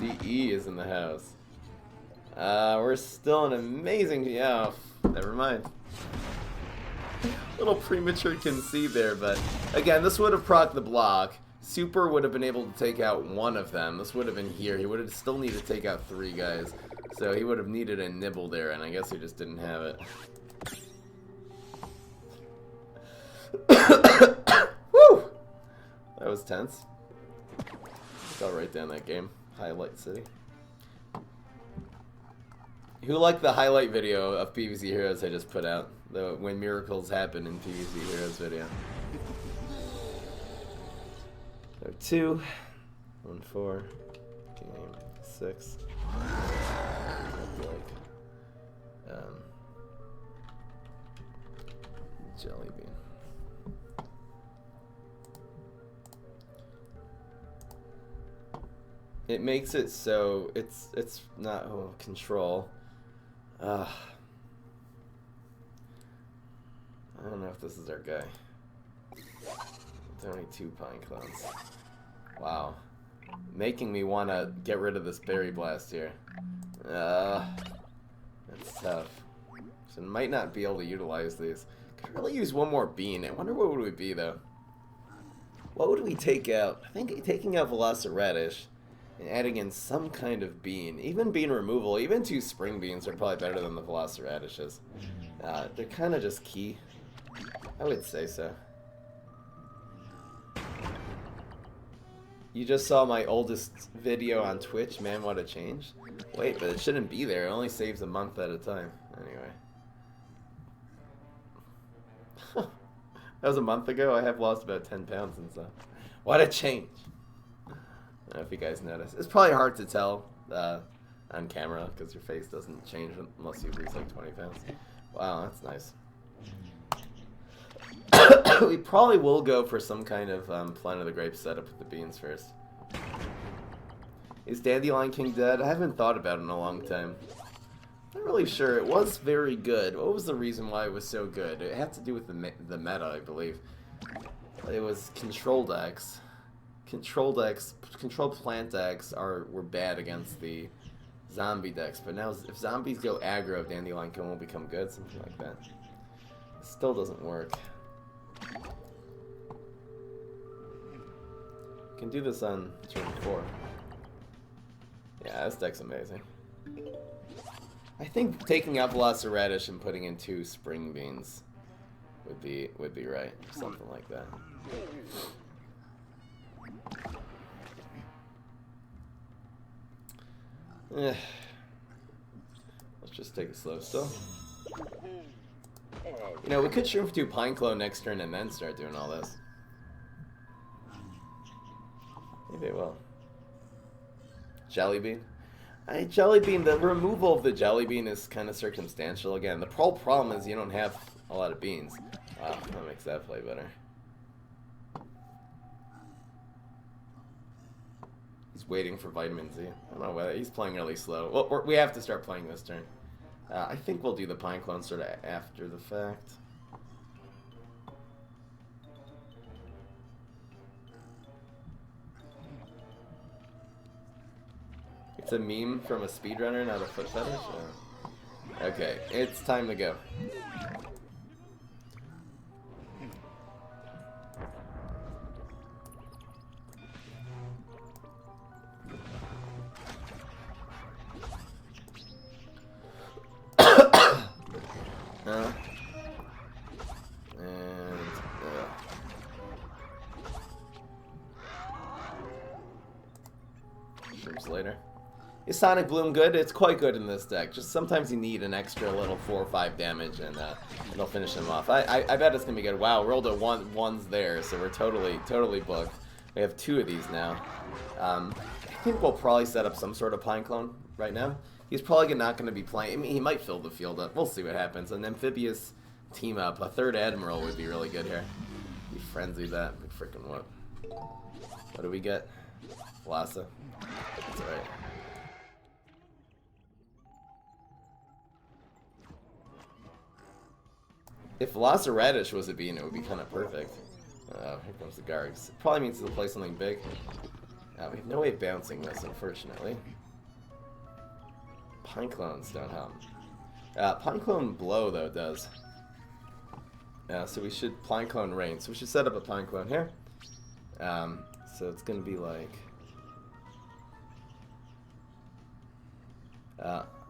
DE is in the house. We're still an amazing... Yeah, never mind. Little premature concede there, but again, this would have procced the block. Super would have been able to take out one of them. This would have been here. He would have still needed to take out 3 guys. So he would have needed a nibble there, and I guess he just didn't have it. Woo! That was tense. Fell right down that game. Highlight City. Who liked the highlight video of PvZ Heroes I just put out? The When Miracles Happen in PvZ Heroes video. So 2, 1, 4, game 6. Jelly bean. It makes it so it's not control. I don't know if this is our guy. It's only 2 pine clones. Wow. Making me want to get rid of this berry blast here. That's tough. So might not be able to utilize these. Could really use one more bean. I wonder what would we be though. What would we take out? I think taking out Velociraptor and adding in some kind of bean. Even bean removal, even 2 spring beans are probably better than the Velociraptors. They're kind of just key. I would say so. You just saw my oldest video on Twitch, man, what a change. Wait, but it shouldn't be there. It only saves a month at a time. Anyway. That was a month ago. I have lost about 10 pounds and stuff. What a change. I don't know if you guys noticed. It's probably hard to tell on camera because your face doesn't change unless you lose like 20 pounds. Wow, that's nice. We probably will go for some kind of Planet of the Grapes setup with the beans first. Is Dandelion King dead? I haven't thought about it in a long time. Not really sure. It was very good. What was the reason why it was so good? It had to do with the meta, I believe. It was control decks. Control plant decks were bad against the zombie decks, but now if zombies go aggro, Dandelion King will become good, something like that. It still doesn't work. Can do this on turn 4. Yeah, this deck's amazing. I think taking out Velociraptor and putting in 2 spring beans would be right, something like that. Let's just take it slow still. You know, we could shoot for 2 Pineclow next turn and then start doing all this. Maybe it will. Jellybean? Jellybean, the removal of the Jellybean is kind of circumstantial. Again, the whole problem is you don't have a lot of beans. Wow, that makes that play better. Just waiting for Vitamin Z. I don't know whether he's playing really slow. Well, we have to start playing this turn. I think we'll do the Pine Clone sort of after the fact. It's a meme from a speedrunner, not a foot fetish? Oh. Okay, it's time to go. Later. Is Sonic Bloom good? It's quite good in this deck. Just sometimes you need an extra little 4 or 5 damage and it'll finish him off. I bet it's gonna be good. Wow, rolled a ones there, so we're totally booked. We have 2 of these now. I think we'll probably set up some sort of Pine Clone right now. He's probably not gonna be playing. I mean, he might fill the field up. We'll see what happens. An amphibious team up. A 3rd Admiral would be really good here. He frenzied that. Big freaking what? What do we get? Lhasa. That's alright. If Lhasa Radish was a bean, it would be kind of perfect. Here comes the Gargs. It probably means to play something big. We have no way of bouncing this, unfortunately. Pine Clones don't help. Pine Clone Blow, though, does. So we should Pine Clone Rain. So we should set up a Pine Clone here. So it's going to be like...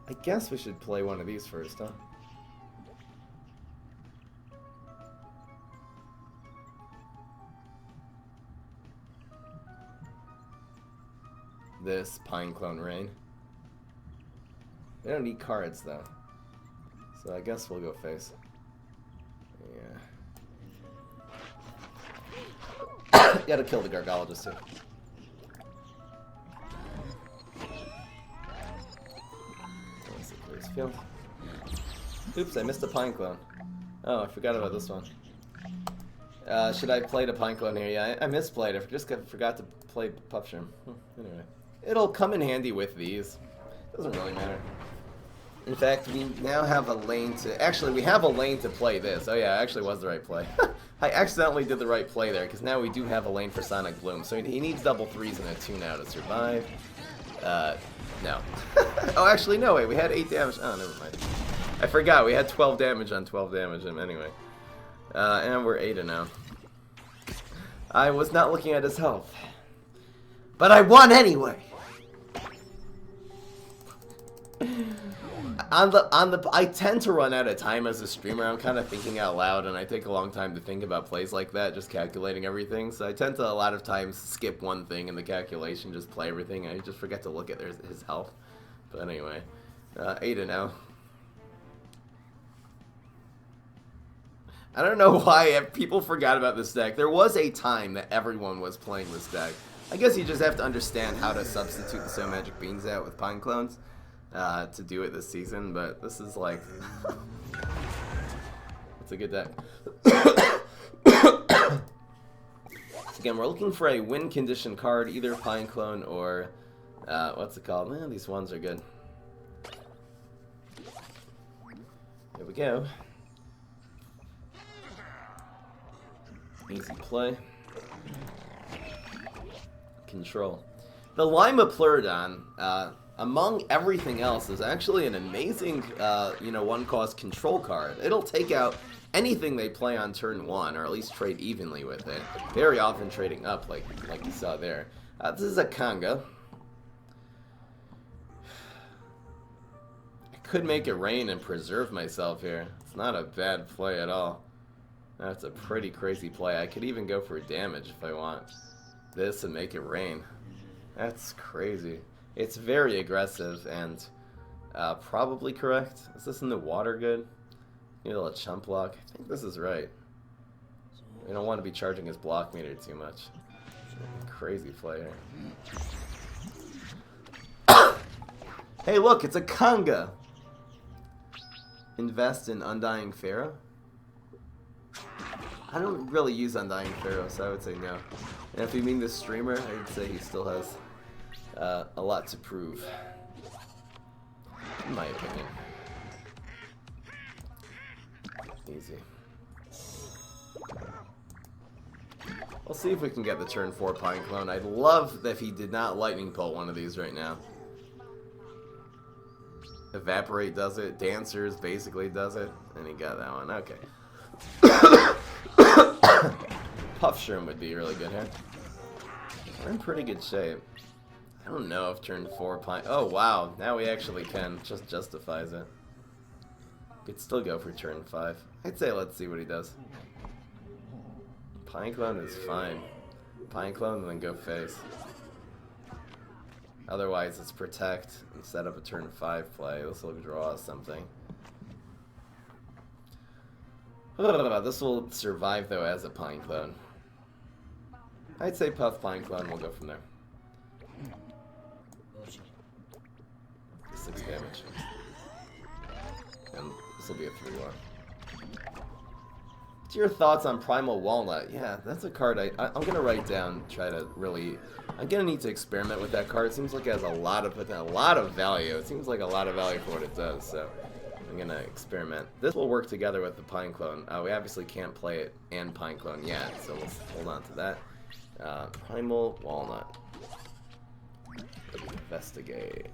I guess we should play one of these first, huh? This Pine Clone Rain. They don't need cards, though. So I guess we'll go face. Yeah. Gotta kill the Gargologist, too. Field. Oops, I missed a Pine Clone. Oh, I forgot about this one. Should I play the Pine Clone here? Yeah, I misplayed. I just forgot to play Puffshroom. Anyway. It'll come in handy with these. Doesn't really matter. In fact, we now have a lane to... Actually, we have a lane to play this. Oh yeah, it actually was the right play. I accidentally did the right play there, because now we do have a lane for Sonic Bloom. So he needs double 3s and a 2 now to survive. No. Oh, actually, no, wait, we had 8 damage. Oh, never mind. I forgot, we had 12 damage on 12 damage anyway. And we're 8 now. I was not looking at his health. But I won anyway! I tend to run out of time as a streamer. I'm kind of thinking out loud, and I take a long time to think about plays like that, just calculating everything. So I tend to, a lot of times, skip one thing in the calculation, just play everything. I just forget to look at his health. But anyway, 8-0. I don't know why people forgot about this deck. There was a time that everyone was playing this deck. I guess you just have to understand how to substitute the So Magic Beans out with Pine Clones. To do it this season, but this is like... It's a good deck. Again, we're looking for a win condition card, either Pine Clone or... what's it called? Man, these ones are good. Here we go. Easy play. Control. The Lima Pleurodon, among everything else, is actually an amazing, one-cost control card. It'll take out anything they play on turn 1, or at least trade evenly with it. Very often trading up, like you saw there. This is a Kanga. I could make it rain and preserve myself here. It's not a bad play at all. That's a pretty crazy play. I could even go for damage if I want. This and make it rain. That's crazy. It's very aggressive and probably correct. Is this in the water good? Need a little chump block. I think this is right. We don't want to be charging his block meter too much. Crazy player. Hey, look, it's a Kanga. Invest in Undying Pharaoh. I don't really use Undying Pharaoh, so I would say no. And if you mean this streamer, I would say he still has a lot to prove, in my opinion. Easy. We'll see if we can get the turn 4 Pine Clone. I'd love if he did not Lightning Bolt one of these right now. Evaporate does it. Dancers basically does it. And he got that one. Okay. Puff Shroom would be really good here. We're in pretty good shape. I don't know if turn 4 Pine... Oh, wow. Now we actually can. Just justifies it. Could still go for turn 5. I'd say let's see what he does. Pine Clone is fine. Pine Clone and then go face. Otherwise it's protect and set up a turn 5 play. This will draw us something. This will survive though as a Pine Clone. I'd say Puff Pine Clone, we'll go from there. 6 damage. And this will be a 3-1. What's your thoughts on Primal Walnut? Yeah, that's a card I'm gonna write down. Try to really, I'm gonna need to experiment with that card. It seems like it has a lot of value. It seems like a lot of value for what it does. So I'm gonna experiment. This will work together with the Pine Clone. We obviously can't play it and Pine Clone yet, so we'll hold on to that. Primal Walnut. Investigate.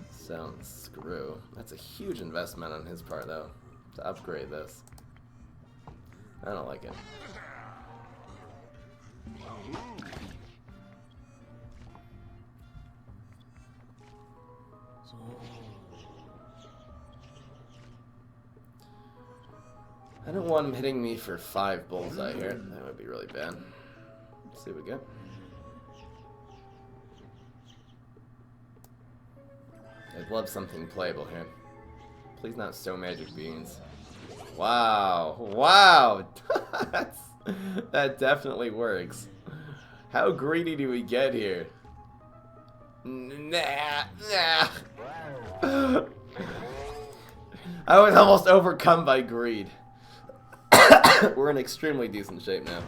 Sounds screw. That's a huge investment on his part, though, to upgrade this. I don't like it. I don't want him hitting me for 5 bullseye here. That would be really bad. Let's see what we get. I'd love something playable here. Please not so magic beans. Wow. Wow. That definitely works. How greedy do we get here? Nah. I was almost overcome by greed. We're in extremely decent shape now.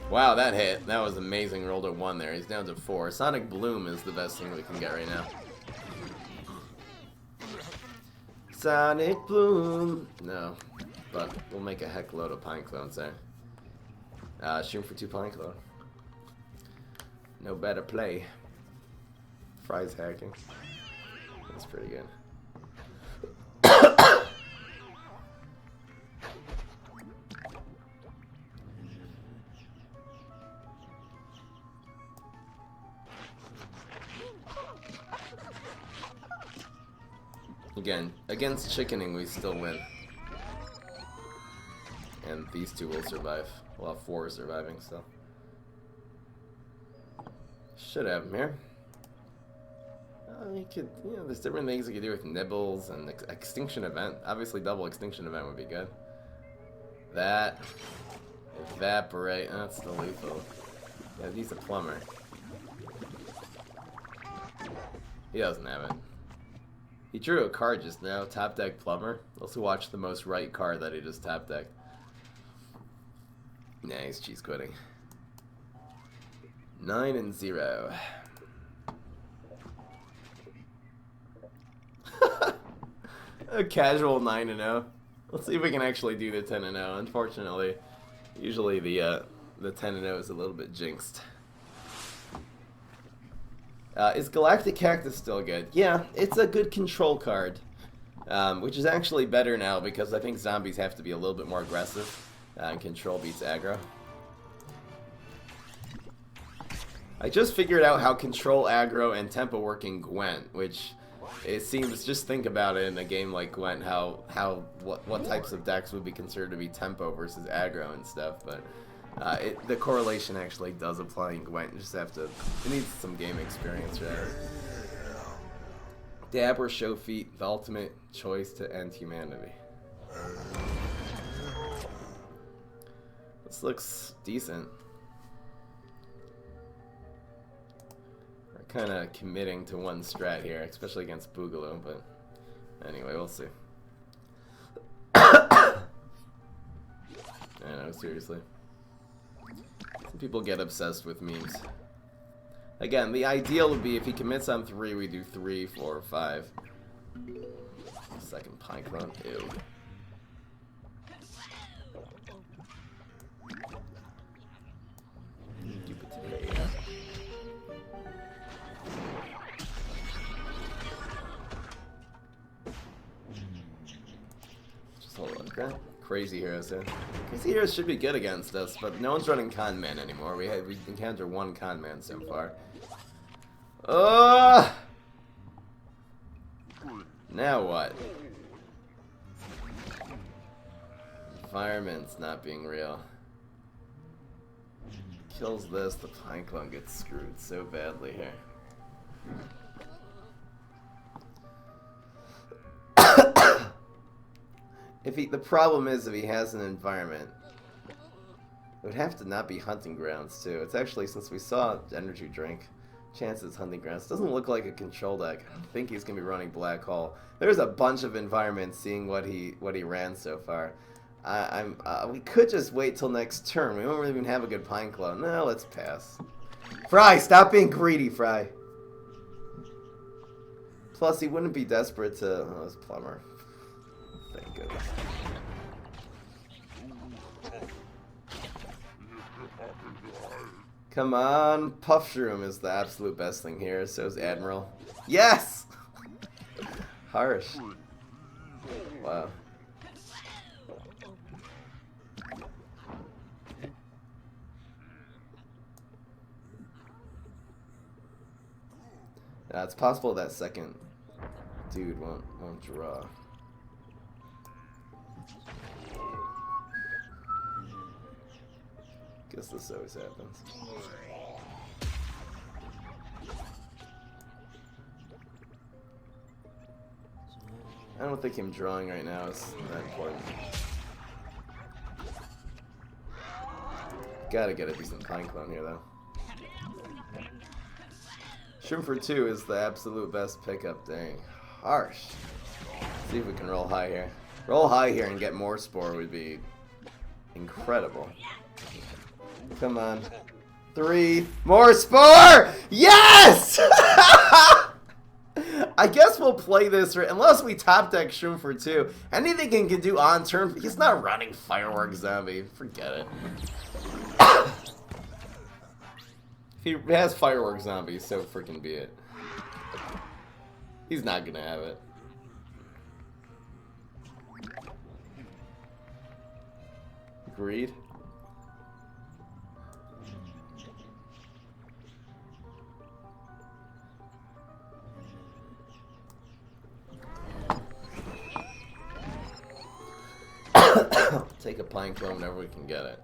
Wow, that hit. That was amazing. Rolled a 1 there. He's down to 4. Sonic Bloom is the best thing we can get right now. Sonic Bloom. No, but we'll make a heck load of Pine Clones there. Shoot for 2 Pine Clone. No better play. Fry's hacking. That's pretty good. Again, against chickening, we still win. And these 2 will survive. We'll have 4 surviving still. Should have him here. You could, there's different things you could do with nibbles and extinction event. Obviously, double extinction event would be good. That. Evaporate. That's still lethal. Yeah, he's a plumber. He doesn't have it. He drew a card just now, top deck plumber. Also watch the most right card that he just top decked. Nah, he's cheese quitting. 9-0. A casual 9-0. Let's see if we can actually do the 10-0. Unfortunately, usually the 10-0 is a little bit jinxed. Is Galactic Cactus still good? Yeah, it's a good control card, which is actually better now because I think zombies have to be a little bit more aggressive, and control beats aggro. I just figured out how control, aggro, and tempo work in Gwent, which it seems, just think about it in a game like Gwent, what types of decks would be considered to be tempo versus aggro and stuff, but the correlation actually does apply in Gwent. You just have to, it needs some game experience, right? Dab or show feet, the ultimate choice to end humanity. This looks decent. We're kind of committing to one strat here, especially against Boogaloo, but anyway, we'll see. seriously. Some people get obsessed with memes. Again, the ideal would be if he commits on 3, we do 3, 4, 5. Second pine clone. Ew. Just hold on, okay? Crazy Heroes here. Crazy Heroes should be good against us, but no one's running Con Man anymore. We encountered one Con Man so far. Now what? Environment's not being real. Kills this, the pine clone gets screwed so badly here. The problem is if he has an environment, it would have to not be hunting grounds too. It's actually, since we saw energy drink, chances hunting grounds. Doesn't look like a control deck. I think he's gonna be running black hole. There's a bunch of environments seeing what he ran so far. We could just wait till next turn. We don't really even have a good pine clone. No, let's pass. Fry, stop being greedy, Fry. Plus, he wouldn't be desperate to. Oh, it's Plumber. Thank goodness. Come on, Puff Shroom is the absolute best thing here. So is Admiral. Yes! Harsh. Wow. It's possible that second dude won't draw. Guess this always happens. I don't think him drawing right now is that important. Gotta get a decent pine clone here though. Shroom for 2 is the absolute best pickup. Dang. Harsh. Let's see if we can roll high here. Roll high here and get more Spore would be incredible. Come on. 3 more Spore! Yes! I guess we'll play this, unless we top deck Shroom for 2. Anything he can do on turn. He's not running Firework Zombie. Forget it. He has Firework Zombies, so freaking be it. He's not gonna have it. Agreed. Take a pine clone whenever we can get it.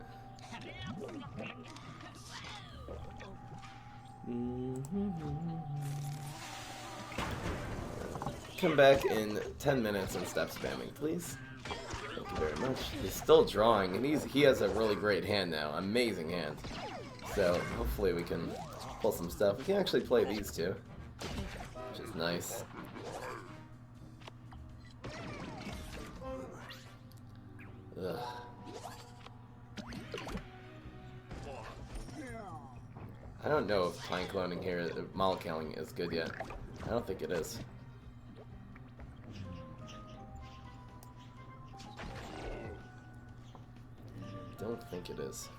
Come back in 10 minutes and stop spamming, please. Thank you very much. He's still drawing, and he has a really great hand now. Amazing hand. So hopefully we can pull some stuff. We can actually play these two, which is nice. Ugh. I don't know if pine cloning here, mollycoddling is good yet. I don't think it is. Don't think it is.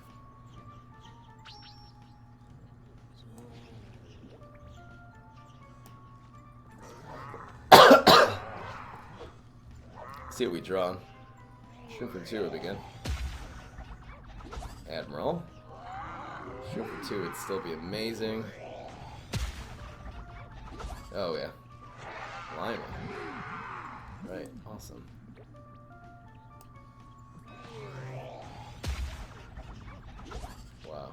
See what we draw. Shroom for 2 would be good. Admiral. Shroom for 2 would still be amazing. Oh yeah. Lima. Right, awesome. Wow.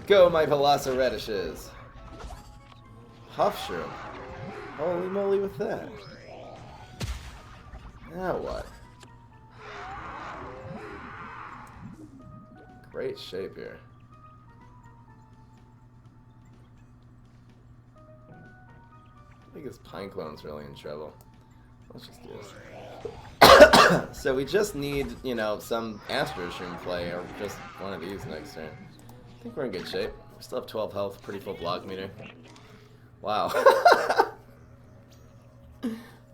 Go, my Velociradishes! Huff Shroom. Holy moly with that. Now what? Great shape here. I think his pine clone's really in trouble. Let's just do this. So we just need, you know, some Astro Shroom play, or just one of these next turn. I think we're in good shape. We still have 12 health, pretty full block meter. Wow.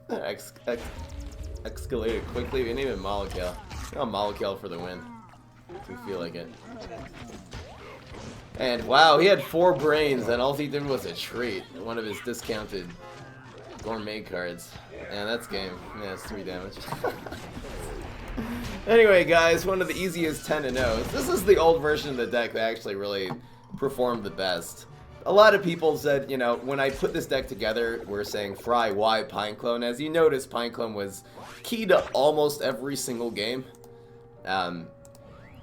Escalated quickly. We didn't even Molecule. No Molecule for the win. If we feel like it. And wow, he had 4 brains, and all he did was a treat. One of his discounted gourmet cards. And that's game. Yeah, it's 3 damage. Anyway, guys, one of the easiest 10-0s. This is the old version of the deck that actually really performed the best. A lot of people said, you know, when I put this deck together, we're saying, Fry, why Pineclone? As you notice, Pineclone was key to almost every single game.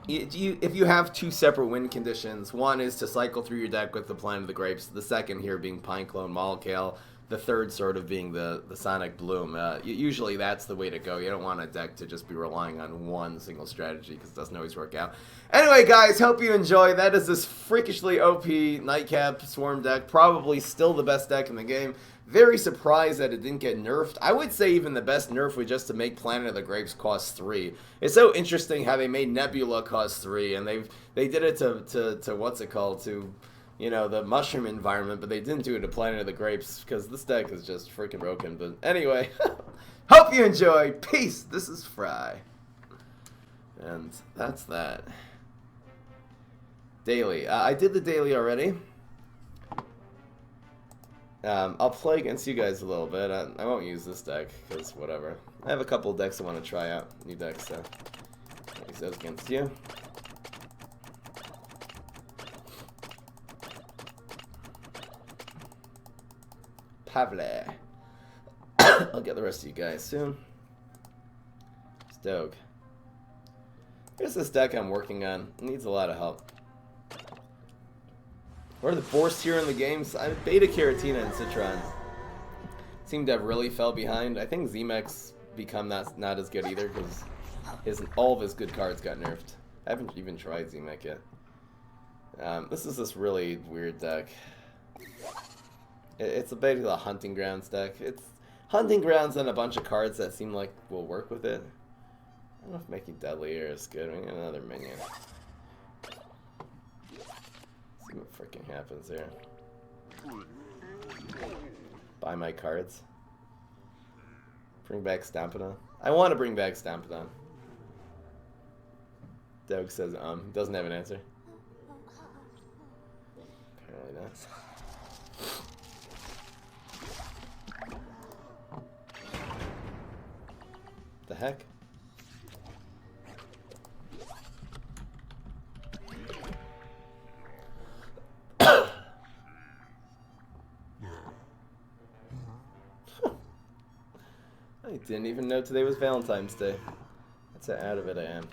If you have 2 separate win conditions, one is to cycle through your deck with the Planet of the Grapes, the second here being Pineclone Molecule, the third sort of being the Sonic Bloom. Usually that's the way to go. You don't want a deck to just be relying on one single strategy because it doesn't always work out. Anyway, guys, hope you enjoy. That is this freakishly OP Nightcap Swarm deck. Probably still the best deck in the game. Very surprised that it didn't get nerfed. I would say even the best nerf was just to make Planet of the Grapes cost 3. It's so interesting how they made Nebula cost 3, and they did it to what's it called, to, you know, the mushroom environment, but they didn't do it to Planet of the Grapes because this deck is just freaking broken. But anyway, hope you enjoy. Peace. This is Fry, and that's that. Daily. I did the daily already. I'll play against you guys a little bit. I won't use this deck, because whatever. I have a couple of decks I want to try out. New decks, so I'll use those against you. Pavle. I'll get the rest of you guys soon. Stoke. Here's this deck I'm working on. It needs a lot of help. What are the worst here in the games? Beta Caratina and Citron seem to have really fell behind. I think Z-Mech's become not as good either because all of his good cards got nerfed. I haven't even tried Z-Mech yet. This is this really weird deck. It's basically a Hunting Grounds deck. It's Hunting Grounds and a bunch of cards that seem like will work with it. I don't know if making Deadly Air is good. We got another minion. See what freaking happens here. Buy my cards. Bring back Stampedon. I want to bring back Stampedon. Doug says doesn't have an answer. Apparently not. The heck? I didn't even know today was Valentine's Day. That's how out of it I am.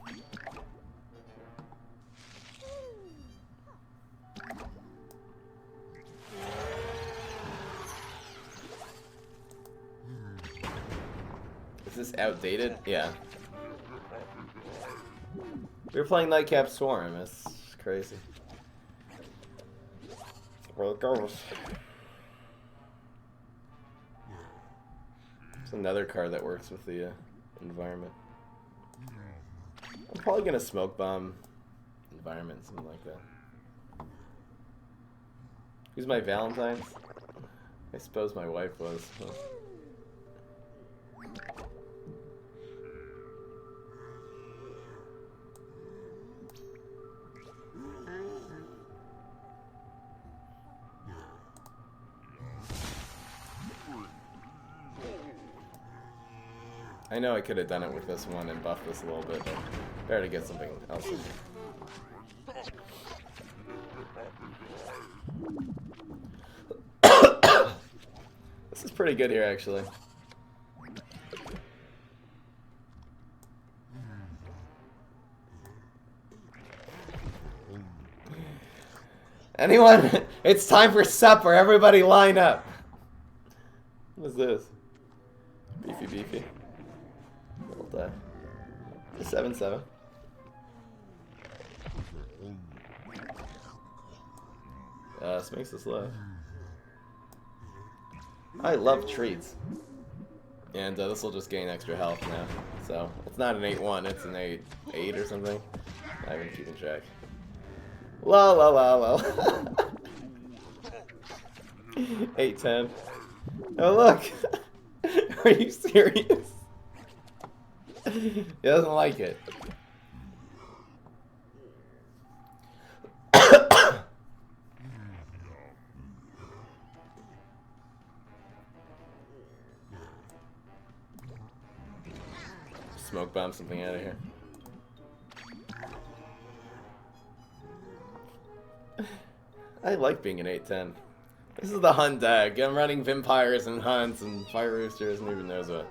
Is this outdated? Yeah. We were playing Nightcap Swarm. It's crazy. Where it goes. It's another card that works with the environment. I'm probably gonna smoke bomb environment, something like that. Who's my Valentine's? I suppose my wife was. Huh. I know I could have done it with this one and buffed this a little bit, but better to get something else in here. This is pretty good here, actually. Anyone? It's time for supper. Everybody line up. What is this? Beefy beefy. Little die. 7/7. This makes us laugh. I love treats. And this will just gain extra health now. So it's not an 8-1, it's an 8-8 or something. I'm not even keeping track. La la la la. 8-10. Oh look! Are you serious? He doesn't like it. Smoke bomb something out of here. I like being an 8-10. This is the hunt deck. I'm running vampires and hunts and fire roosters and who even knows what.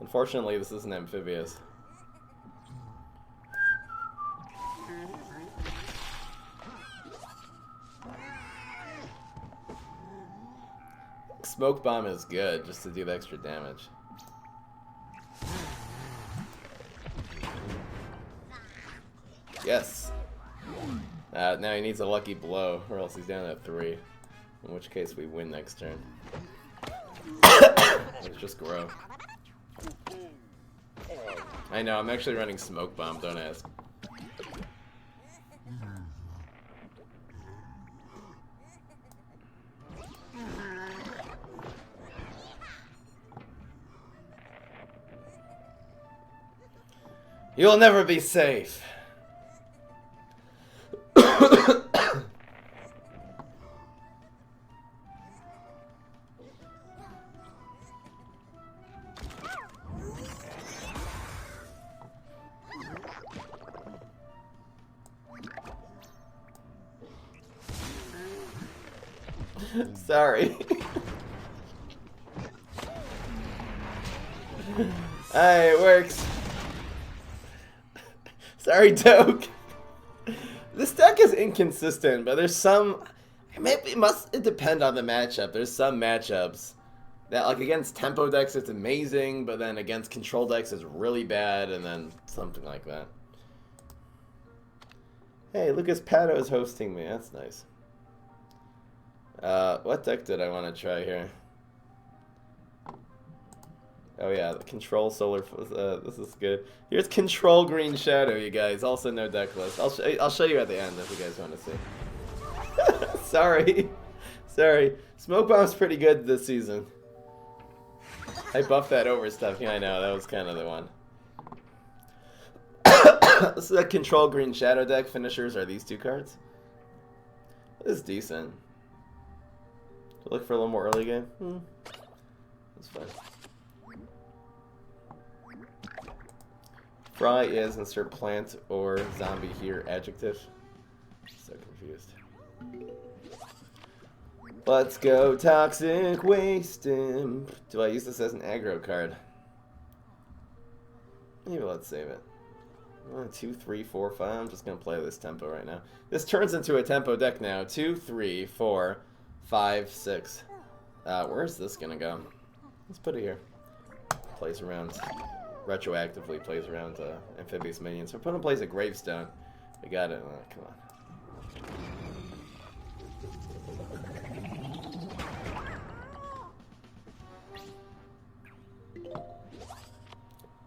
Unfortunately, this isn't amphibious. Smoke bomb is good just to do the extra damage. Yes. Now he needs a lucky blow, or else he's down at 3. In which case we win next turn. Let's just grow. I know, I'm actually running smoke bomb, don't ask. You'll never be safe. Sorry. Hey, it works. Sorry, Doke. This deck is inconsistent, but there's some. It must depend on the matchup. There's some matchups that, like against tempo decks, it's amazing, but then against control decks, it's really bad, and then something like that. Hey, Lucas Pato is hosting me. That's nice. What deck did I want to try here? Oh yeah, the control solar. This is good. Here's control green shadow, you guys. Also no deck list. I'll show you at the end if you guys want to see. Sorry, sorry. Smoke bomb's pretty good this season. I buffed that over stuff. Yeah, I know that was kind of the one. This is a control green shadow deck. Finishers are these 2 cards. This is decent. Look for a little more early game. That's fine. Fry is insert plant or zombie here adjective. So confused. Let's go toxic waste him. Do I use this as an aggro card? Maybe let's save it. 1, 2, 3, 4, 5. I'm just gonna play this tempo right now. This turns into a tempo deck now. 2, 3, 4, 5, 6. Where's this gonna go? Let's put it here. Plays around. Retroactively plays around amphibious minions. We're putting in place a gravestone. We got it. Oh, come on.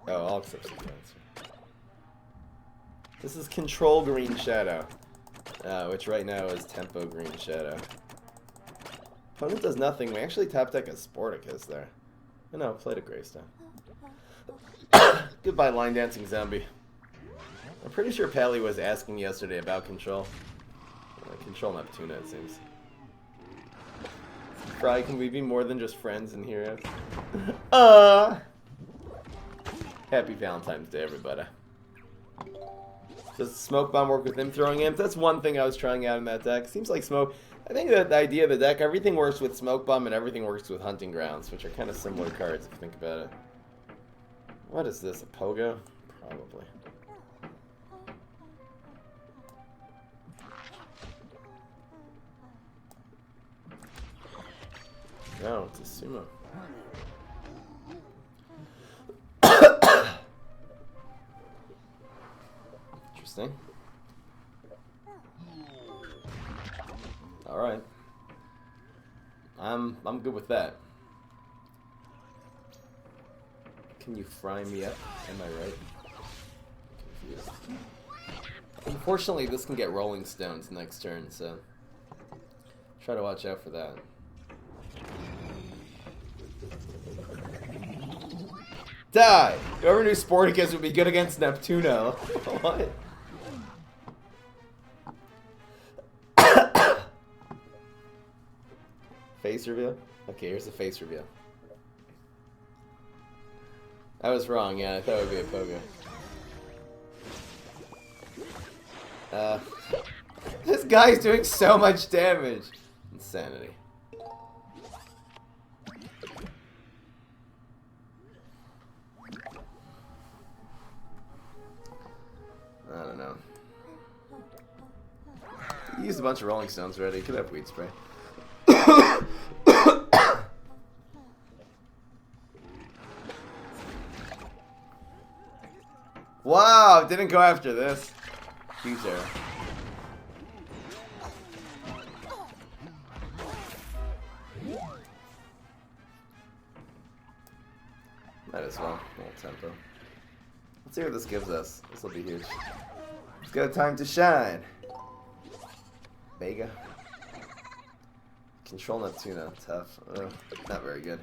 Oh, I'll accept some points. This is control green shadow, which right now is tempo green shadow. Opponent does nothing. We actually top deck a Sporticus there. Oh no, played a gravestone. Goodbye, line dancing zombie. I'm pretty sure Pally was asking yesterday about control. Control Neptuna, it seems. Fry, can we be more than just friends and heroes? Happy Valentine's Day, everybody. Does Smoke Bomb work with him throwing imp? That's one thing I was trying out in that deck. Seems like Smoke. I think that the idea of the deck, everything works with Smoke Bomb and everything works with Hunting Grounds, which are kind of similar cards if you think about it. What is this, a pogo? Probably. No, it's a sumo. Interesting. Alright. I'm good with that. Can you fry me up? Am I right? Confused. Unfortunately, this can get rolling stones next turn, so try to watch out for that. Die! Whoever knew Sporticus would be good against Neptuno. What? Face reveal? Okay, here's the face reveal. I was wrong, yeah, I thought it would be a Pogo. This guy's doing so much damage. Insanity. I don't know. He used a bunch of Rolling Stones already. Could have Weed Spray. Wow, didn't go after this. Huge error. Might as well. Little tempo. Let's see what this gives us. This will be huge. It's got time to shine. Vega. Control Neptuno. Tough. Not very good.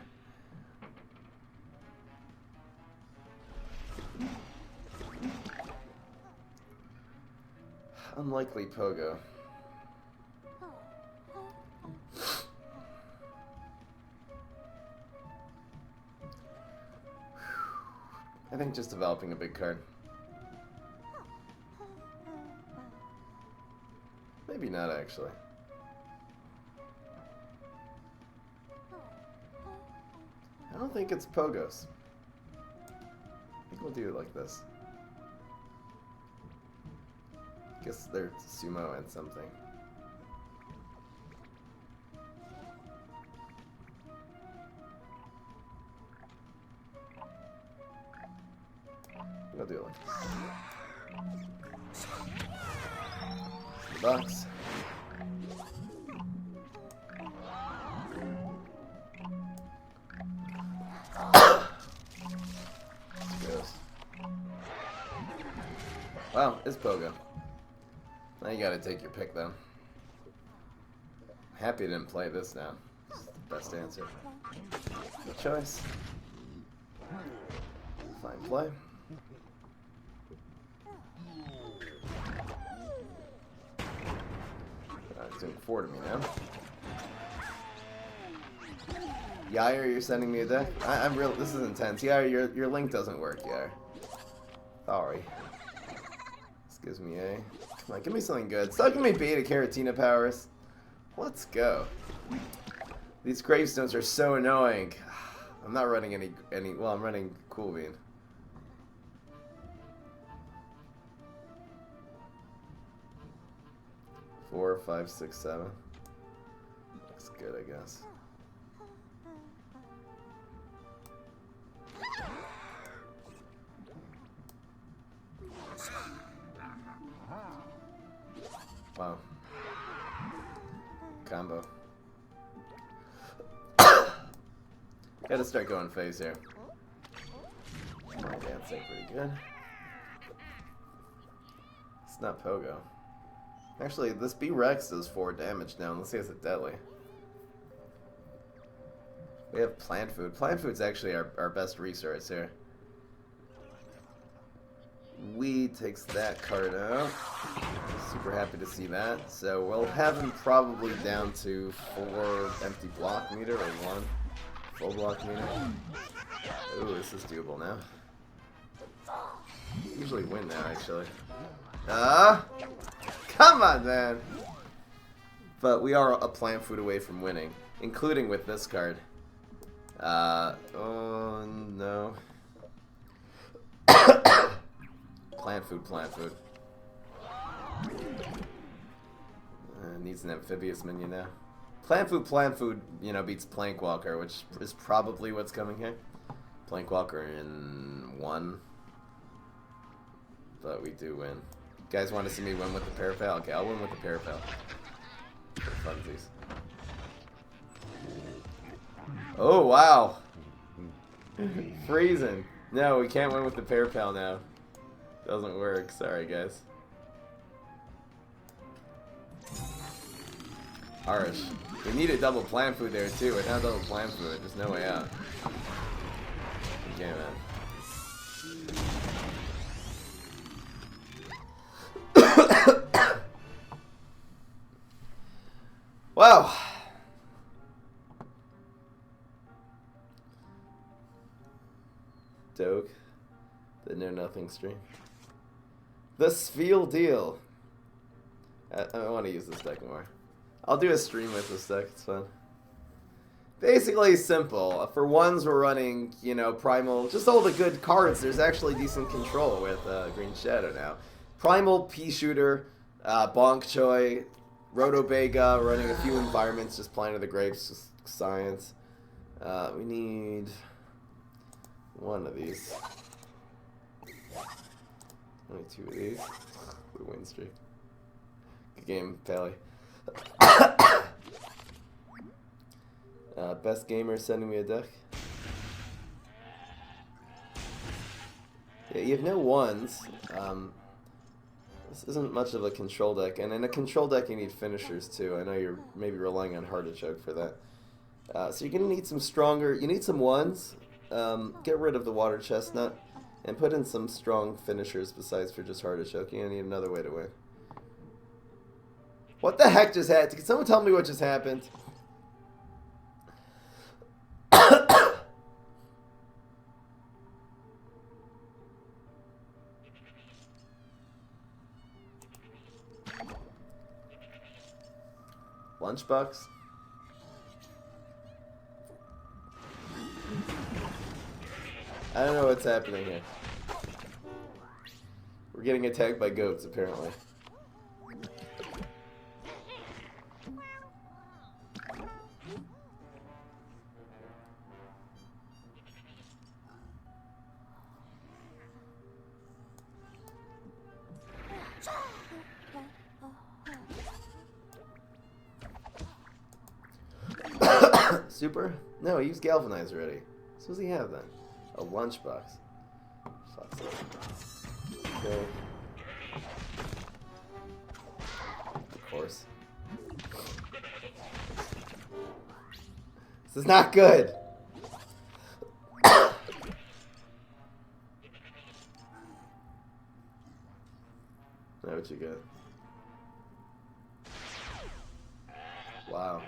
Unlikely Pogo. I think just developing a big card. Maybe not, actually. I don't think it's Pogos. I think we'll do it like this. Guess they're sumo and something. We'll do it like this. The box. Wow, it's Pogo. Now you gotta take your pick, though. I'm happy I didn't play this now. It's the best answer. No choice. Fine play. It's doing 4 to me now. Yair, you're sending me a deck? I'm real. This is intense. Yair, your link doesn't work, Yair. Sorry. This gives me A. Come on, give me something good. Stop giving me beta Caratina powers. Let's go. These gravestones are so annoying. I'm not running any. Well, I'm running Cool Bean. Four, 5, 6, 7. Looks good, I guess. Wow. Combo. Gotta start going phase here. My dancing pretty good. It's not Pogo. Actually, this B-Rex does 4 damage now. Let's see if it's deadly. We have plant food. Plant food's actually our best resource here. Weed takes that card out. Super happy to see that. So we'll have him probably down to 4 empty block meter or 1 full block meter. Ooh, this is doable now. Usually win now, actually. Come on, man! But we are a plant food away from winning, including with this card. Oh no. Plant food. Needs an amphibious minion now. Plant food, you know, beats Plankwalker, which is probably what's coming here. Plankwalker in 1. But we do win. You guys want to see me win with the Parapal? Okay, I'll win with the Parapal. For funsies. Oh, wow. Freezing. No, we can't win with the Parapal now. Doesn't work. Sorry, guys. Arish. We need a double plant food there, too. Without double plant food, there's no way out. Okay, man. Wow. Doge. The Know Nothing stream. The Spiel Deal. I want to use this deck more. I'll do a stream with this deck. It's fun. Basically simple. For ones we're running, you know, Primal. Just all the good cards. There's actually decent control with Green Shadow now. Primal, Pea Shooter, Bonk Choi, Rotobega, running a few environments, just Planet of the Grapes, just science. We need one of these. Only two of these. The win streak. Good game, Pally. Best gamer sending me a deck. Yeah, you have no ones. This isn't much of a control deck, and in a control deck you need finishers too. I know you're maybe relying on Artichoke for that. So you're gonna need some stronger. You need some ones. Get rid of the Water Chestnut and put in some strong finishers besides for just Artichoke. You're gonna need another way to win. What the heck just happened? Can someone tell me what just happened? Lunchbox? I don't know what's happening here. We're getting attacked by goats, apparently. Super? No, he used Galvanize already. So what does he have then? A lunchbox. Fuck's sake. Okay. Of course. This is not good. Now what you got? Wow.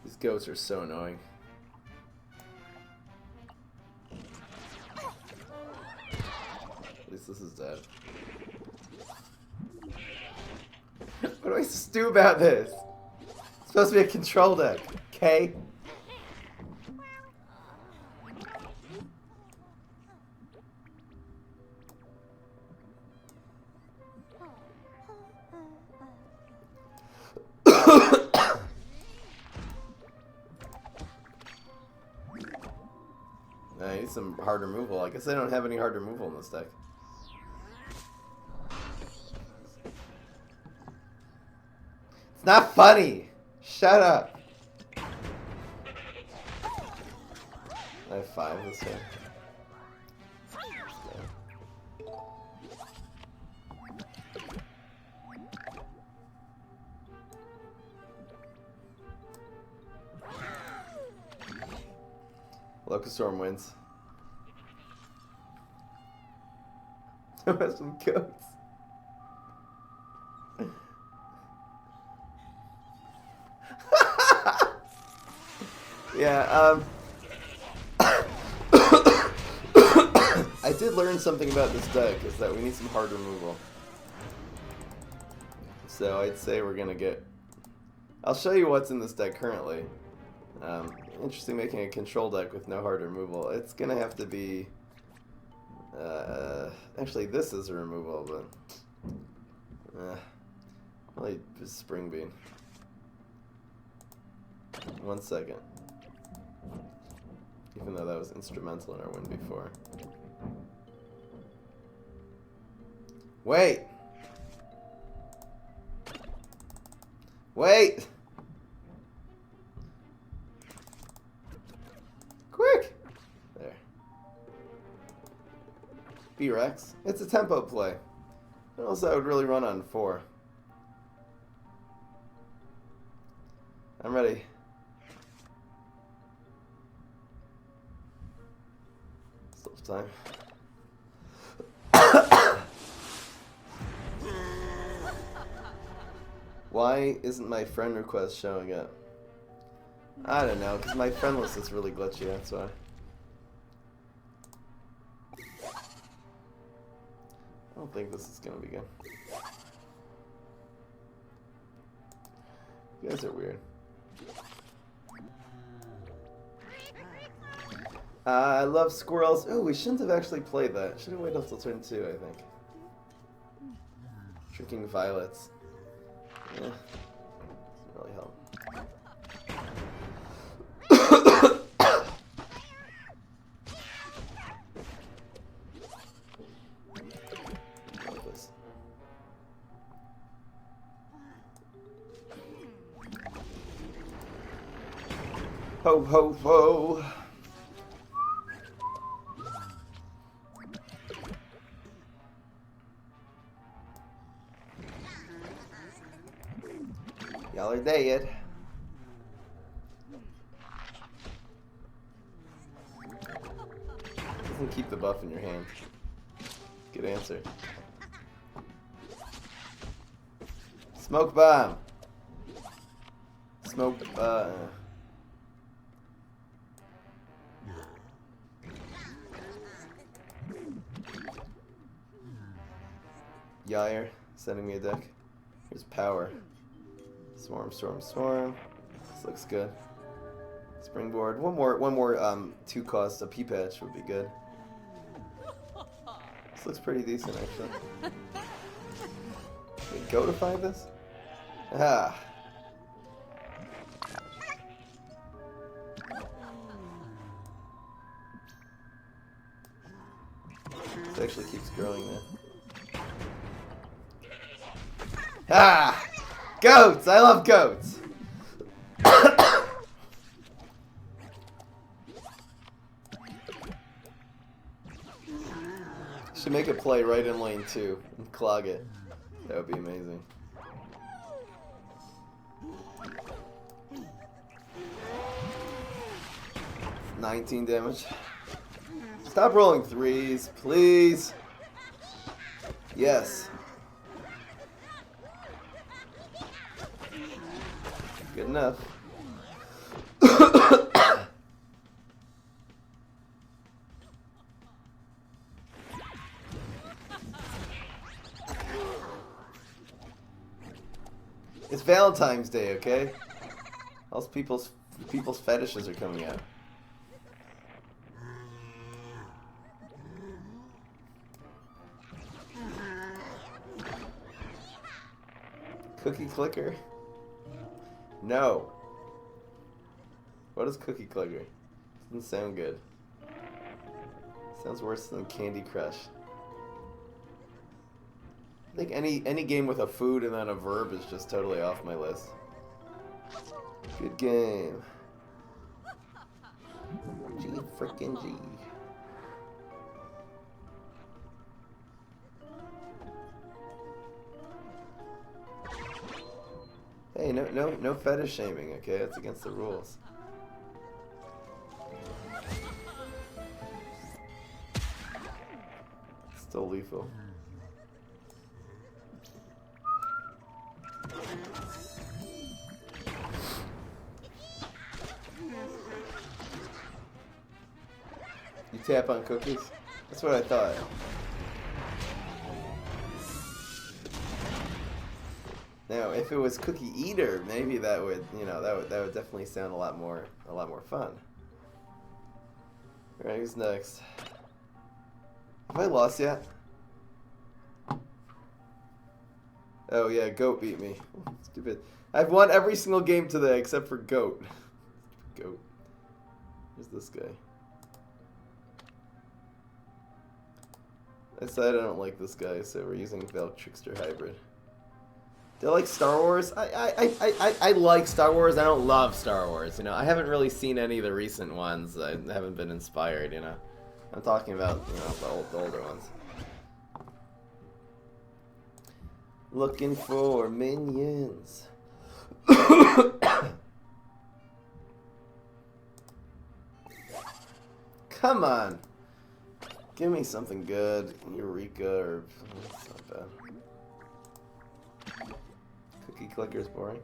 These goats are so annoying. At least this is dead. What do I do about this? It's supposed to be a control deck, okay? I need some hard removal. I guess I don't have any hard removal in this deck. It's not funny! Shut up! I have 5 this way. Locust Storm wins. Who has some goats? Yeah, did learn something about this deck, is that we need some hard removal. So I'd say we're gonna get... I'll show you what's in this deck currently. Interesting making a control deck with no hard removal. It's gonna have to be... actually, this is a removal, but... probably Spring Bean. 1 second. Even though that was instrumental in our win before. Wait! Wait! Quick! There. B-Rex. It's a tempo play. What else I would really run on 4? I'm ready. Still have time. Why isn't my friend request showing up? I don't know, because my friend list is really glitchy, that's why. I don't think this is going to be good. You guys are weird. I love squirrels. Oh, we shouldn't have actually played that. Should have waited until turn 2, I think. Drinking violets. Yeah. Doesn't really help. Love this. Ho ho ho! Y'all are dead. Doesn't keep the buff in your hand. Good answer. Smoke bomb. Smoke. Yair sending me a deck. Here's power. Swarm, storm, storm. This looks good. Springboard. One more 2 cost. A P-patch would be good. This looks pretty decent actually. Can we go to 5 this? Ah. This actually keeps growing there. Ah! Goats! I love goats! Should make a play right in lane 2 and clog it. That would be amazing. $19 damage. Stop rolling 3s, please. Yes. Good enough. It's Valentine's Day, okay? Else people's fetishes are coming out. Cookie clicker? No. What is Cookie Clicker? Doesn't sound good. Sounds worse than Candy Crush. I think any game with a food and then a verb is just totally off my list. Good game. G frickin' G. Hey, no fetish shaming, okay? That's against the rules. Still lethal. You tap on cookies? That's what I thought. Now, if it was Cookie Eater, maybe that would, you know, that would definitely sound a lot more fun. All right, who's next? Have I lost yet? Oh yeah, Goat beat me. Stupid. I've won every single game today except for Goat. Goat. Who's this guy? I said I don't like this guy, so we're using Valk Trickster Hybrid. Do I like Star Wars? I like Star Wars. I don't love Star Wars. You know, I haven't really seen any of the recent ones. I haven't been inspired. You know, I'm talking about, you know, the older ones. Looking for minions. Come on. Give me something good. Eureka or... That's not bad. Cookie Clicker's boring.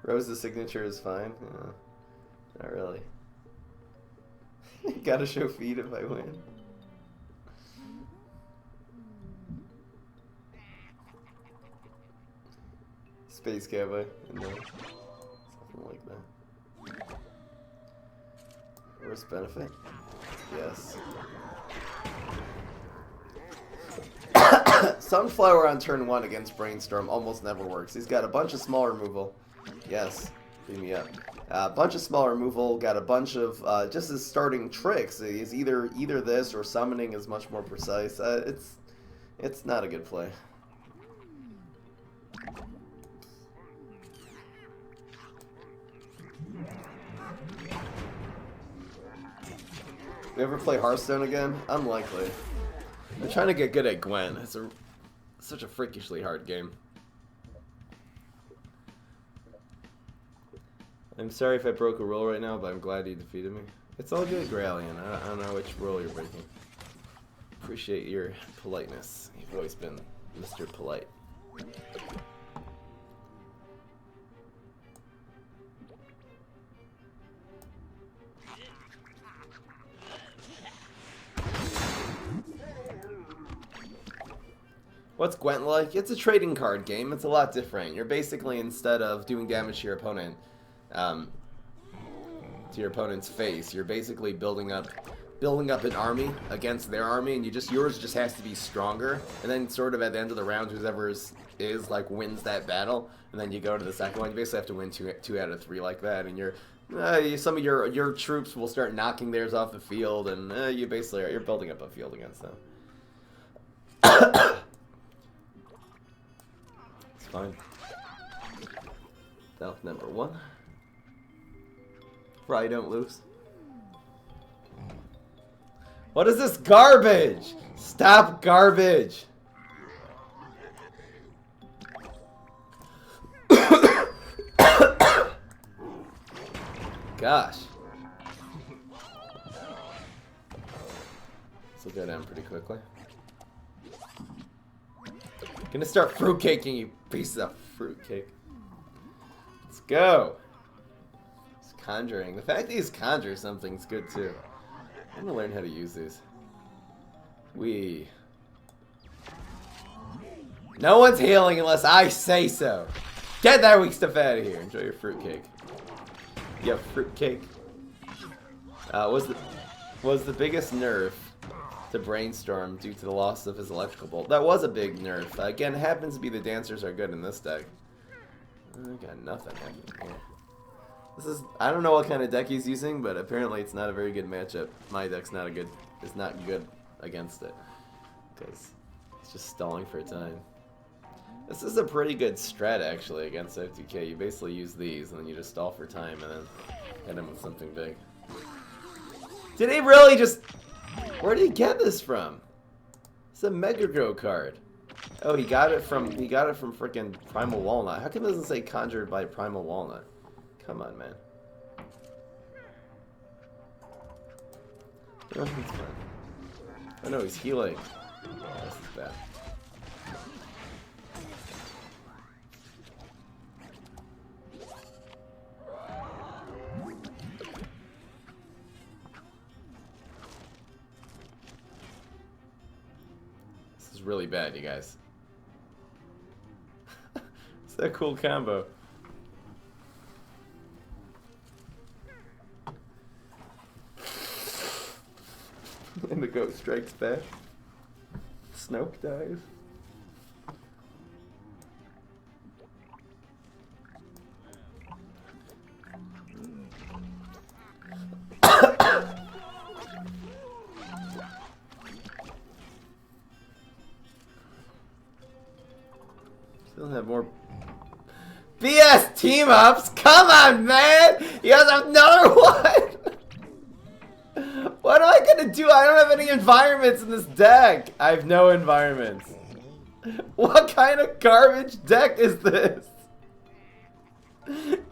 Rose's signature is fine. Not really. Gotta show feet if I win. Space Cowboy. No. Something like that. Worst benefit? Yes. Sunflower on turn 1 against Brainstorm almost never works. He's got a bunch of small removal. Yes. Beat me up. A bunch of small removal, got a bunch of, just his starting tricks. Is either this or summoning is much more precise. It's not a good play. You ever play Hearthstone again? Unlikely. I'm trying to get good at Gwen. It's such a freakishly hard game. I'm sorry if I broke a rule right now, but I'm glad you defeated me. It's all good, Grailian. I don't know which rule you're breaking. Appreciate your politeness. You've always been Mr. Polite. What's Gwent like? It's a trading card game. It's a lot different. You're basically, instead of doing damage to your opponent, to your opponent's face, you're basically building up an army against their army, and yours just has to be stronger. And then sort of at the end of the round, whoever is like wins that battle, and then you go to the second one. You basically have to win two out of 3 like that, and some of your troops will start knocking theirs off the field, and you're building up a field against them. Fine. Valve number 1. Fry don't lose. What is this garbage? Stop garbage. Gosh. This will go down pretty quickly. Gonna start fruitcaking, you piece of fruitcake. Let's go. He's conjuring. The fact that he's conjure something's good too. I'm gonna learn how to use these. No one's healing unless I say so. Get that weak stuff out of here. Enjoy your fruitcake. Yeah, fruitcake. Was the biggest nerf to Brainstorm due to the loss of his electrical bolt. That was a big nerf. Again, it happens to be the dancers are good in this deck. I got nothing here. I don't know what kind of deck he's using, but apparently it's not a very good matchup. My deck's not good against it. Because it's just stalling for time. This is a pretty good strat actually against OTK. You basically use these and then you just stall for time and then hit him with something big. Did he really just... Where did he get this from? It's a Mega Grow card. Oh, he got it from freaking Primal Walnut. How come it doesn't say conjured by Primal Walnut? Come on, man. Oh, it's fine. Oh no, he's healing. Oh, this is bad. is really bad, you guys. It's that cool combo. And the goat strikes back. Snoke dies. Still have more BS team ups. Come on, man! You guys have another one. What am I gonna do? I don't have any environments in this deck. I have no environments. What kind of garbage deck is this?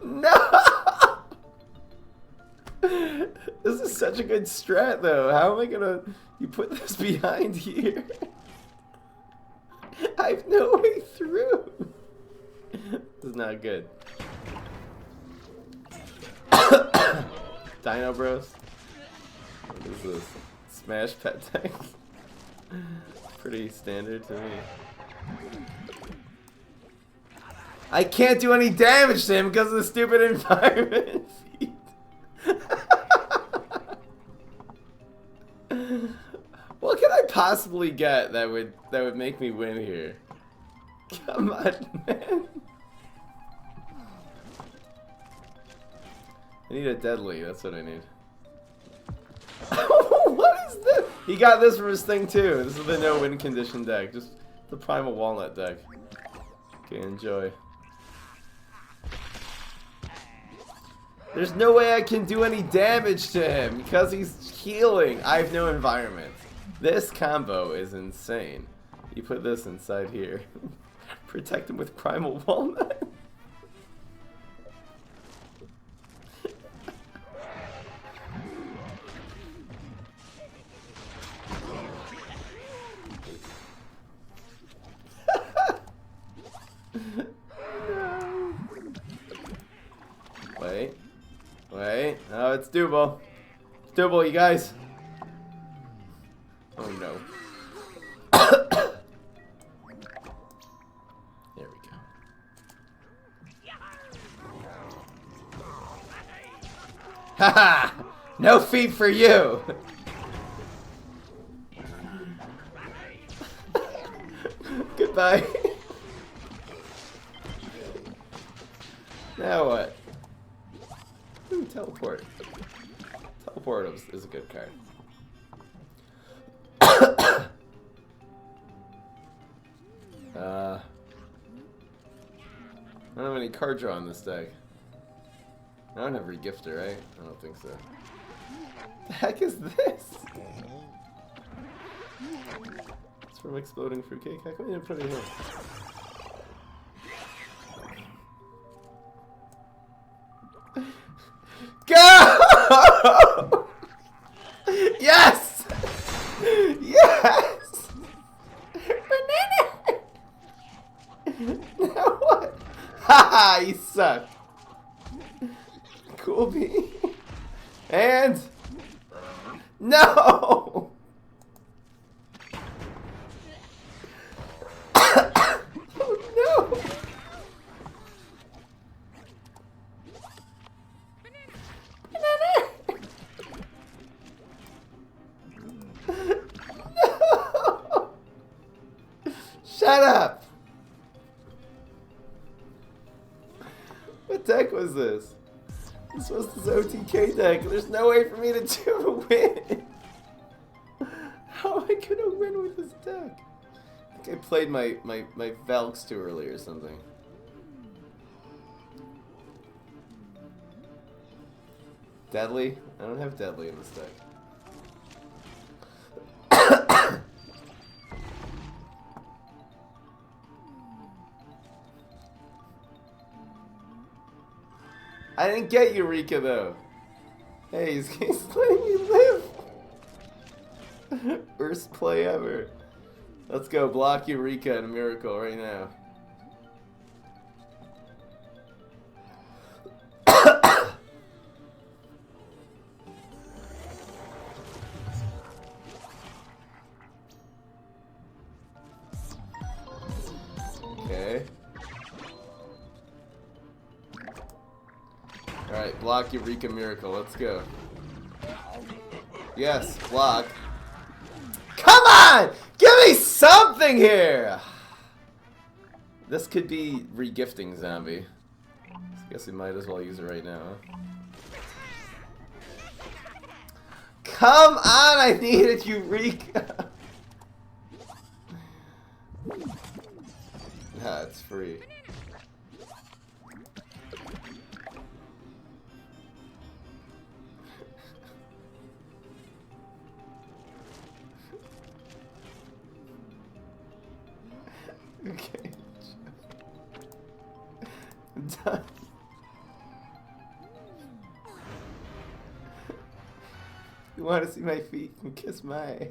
No! This is such a good strat, though. How am I gonna... You put this behind here? I have no way through. This is not good. Dino Bros. What is this? Smash pet deck? Pretty standard to me. I can't do any damage to him because of the stupid environment. What can I possibly get that would make me win here? Come on, man. I need a deadly, that's what I need. What is this? He got this from his thing too. This is the no win condition deck. Just the primal walnut deck. Okay, enjoy. There's no way I can do any damage to him because he's healing. I have no environment. This combo is insane. You put this inside here. Protect him with primal walnut. Wait. Oh, it's doable. It's doable, you guys. Oh no. There we go. Haha! No feet for you! Goodbye. Now what? Ooh, teleport. Teleport is a good card. I don't have any card draw in this deck. I don't have regifter, right? I don't think so. The heck is this? It's from Exploding Fruitcake. How come you didn't put it here? Go! Yes! Yes! Banana! Now what? Haha, you suck. Cool bean. And... No! Oh no! Shut up! What deck was this? This was this OTK deck. There's no way for me to do a win. How am I gonna win with this deck? I think I played my Valks too early or something. Deadly? I don't have Deadly in this deck. I didn't get Eureka though. Hey, he's letting me live. Worst play ever. Let's go block Eureka and a miracle right now. Alright, block Eureka Miracle. Let's go. Yes, block. Come on! Give me something here! This could be regifting zombie. I guess we might as well use it right now. Come on! I needed Eureka! Nah, it's free. Okay. I'm done. You want to see my feet? You can kiss my ass.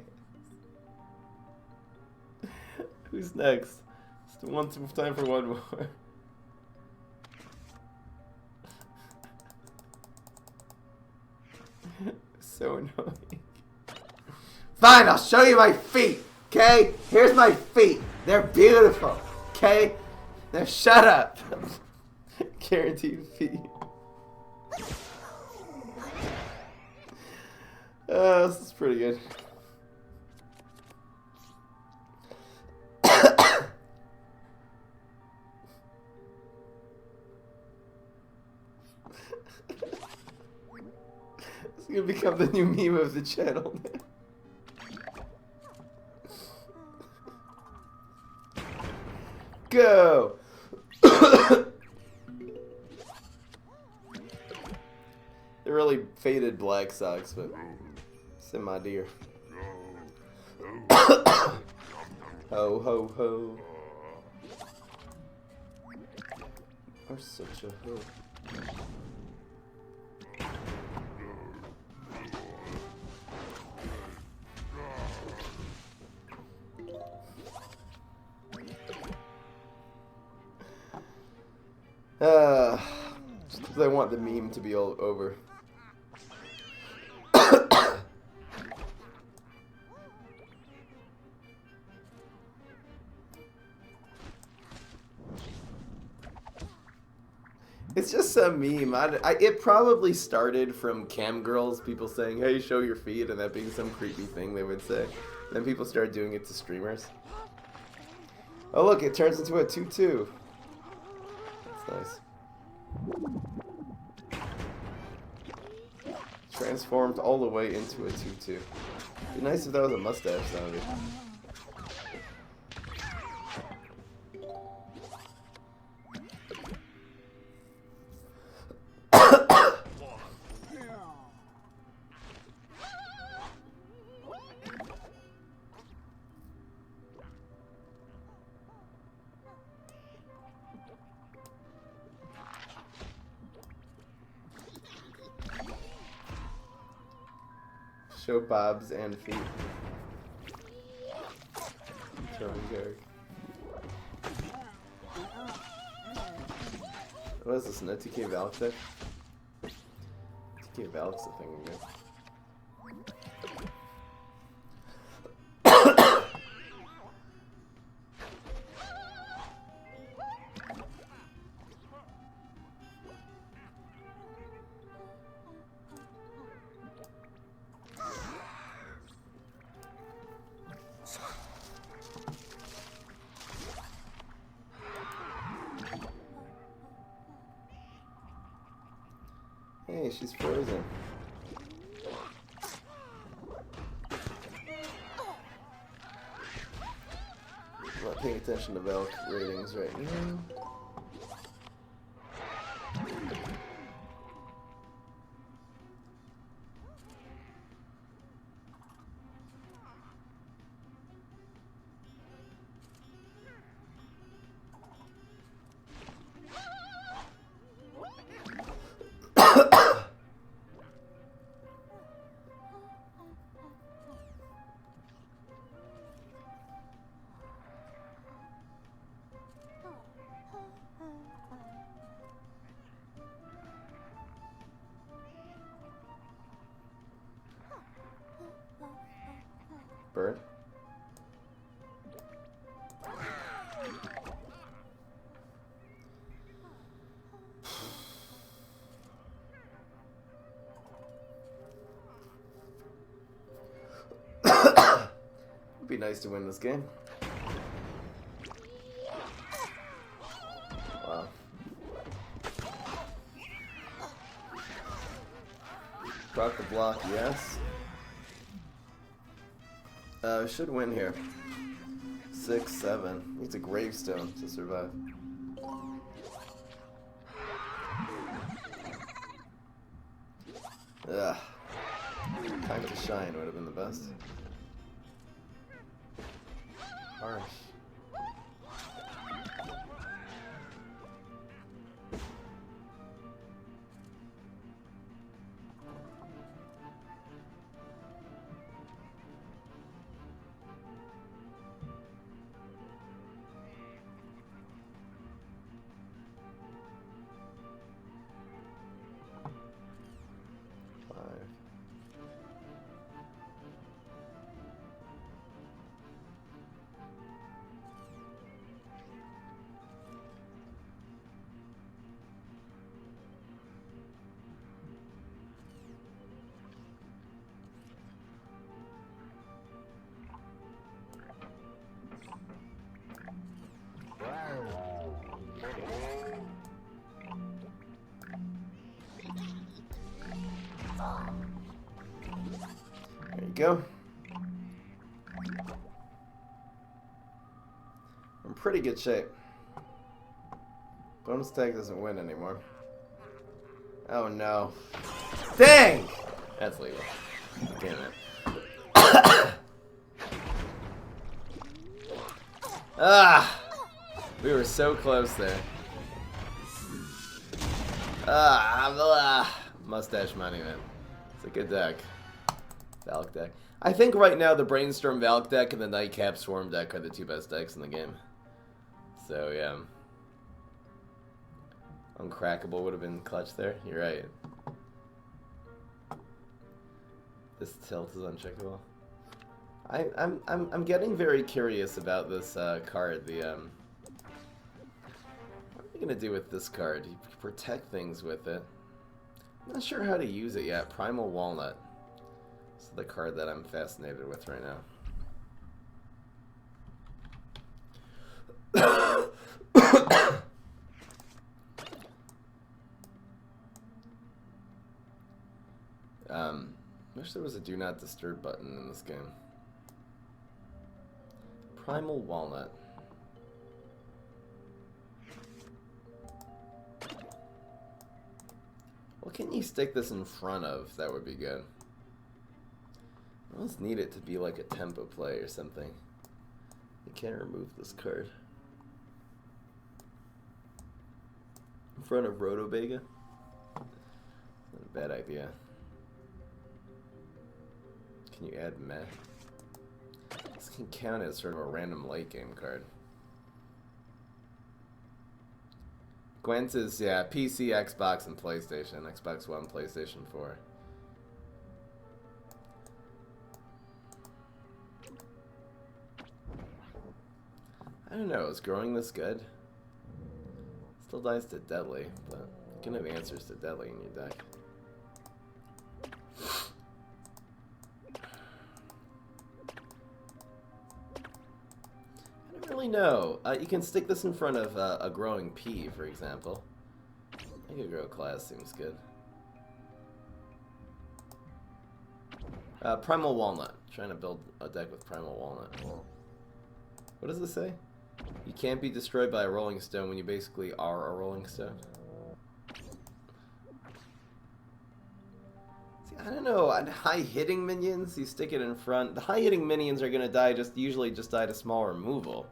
Who's next? It's time for one more. So annoying. Fine, I'll show you my feet. Okay? Here's my feet. They're beautiful. Okay? Now shut up. Guaranteed feet. This is pretty good. It's gonna become the new meme of the channel now. Go! They're really faded black socks, but send my dear. Ho ho ho. You're such a ho. Just because I want the meme to be all over. It's just some meme. It probably started from cam girls, people saying, hey, show your feet, and that being some creepy thing they would say. Then people started doing it to streamers. Oh look, it turns into a 2-2. That's nice. Transformed all the way into a 2-2. It'd be nice if that was a mustache zombie. Show bobs and feet. What is this? No TK Valk deck? TK Valk's the thing again. Hey, she's frozen. I'm not paying attention to Valk ratings right now. Bird. It'd be nice to win this game. Wow. Proc the block, yes. Should win here. 6, 7. Needs a gravestone to survive. Ugh. Time to shine would have been the best. Harsh. There you go. I'm in pretty good shape. Bonus tag doesn't win anymore. Oh no. Dang! That's legal. Damn it. Ah! We were so close there. Mustache Monument. It's a good deck. Valk deck. I think right now the Brainstorm Valk deck and the Nightcap Swarm deck are the two best decks in the game. So yeah. Uncrackable would have been clutch there. You're right. This tilt is uncheckable. I'm getting very curious about this card. The what are you gonna do with this card? You protect things with it. I'm not sure how to use it yet. Primal Walnut. This is the card that I'm fascinated with right now. Wish there was a Do Not Disturb button in this game. Primal Walnut. What can you stick this in front of? That would be good. I almost need it to be like a tempo play or something. You can't remove this card. In front of Rotobega? Not a bad idea. Can you add meh? This can count as sort of a random late game card. Gwent is, yeah, PC, Xbox, and PlayStation. Xbox One, PlayStation 4. I don't know, is growing this good? Still dies to Deadly, but you can have answers to Deadly in your deck. I don't really know. You can stick this in front of a growing pea, for example. I could grow class, seems good. Primal Walnut. Trying to build a deck with Primal Walnut. What does it say? You can't be destroyed by a Rolling Stone when you basically are a Rolling Stone. See, I don't know. On high-hitting minions, you stick it in front. The high-hitting minions are gonna die usually just die to small removal.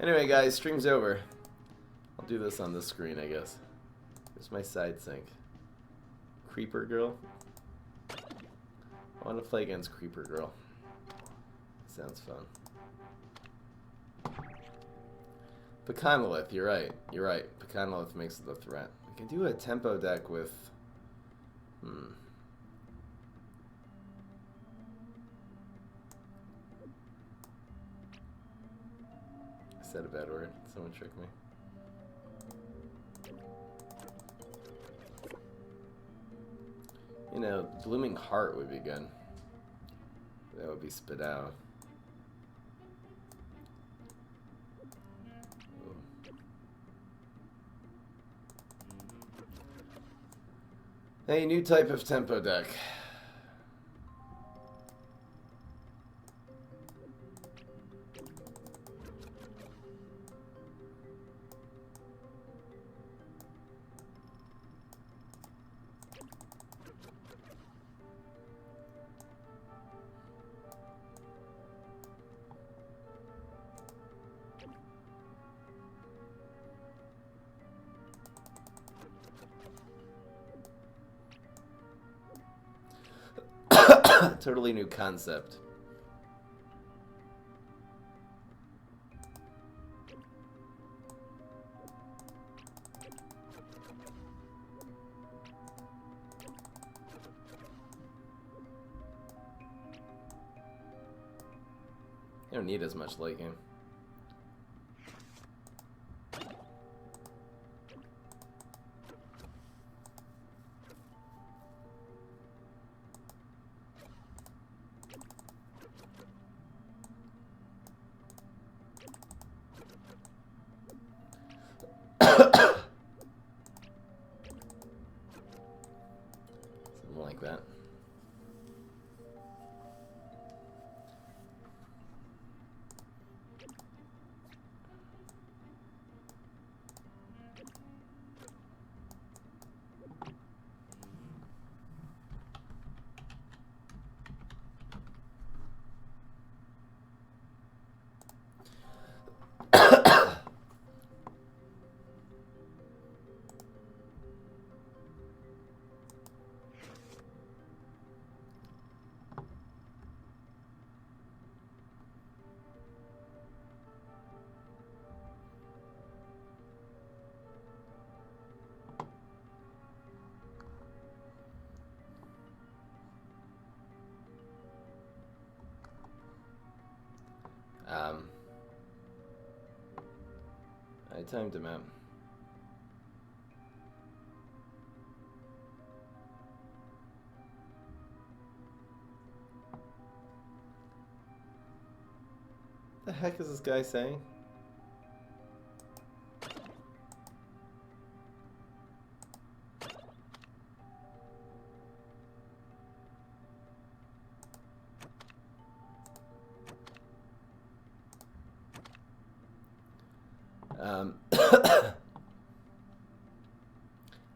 Anyway, guys, stream's over. I'll do this on this screen, I guess. Here's my side sync. Creeper Girl. I want to play against Creeper Girl. Sounds fun. Pecanolith, you're right. You're right. Pecanolith makes it a threat. We can do a tempo deck with Hmm. I said a bad word. Someone tricked me. You know, Blooming Heart would be good. That would be spit out. A new type of tempo deck. Totally new concept. You don't need as much late game. Something like that. I timed him out. The heck is this guy saying?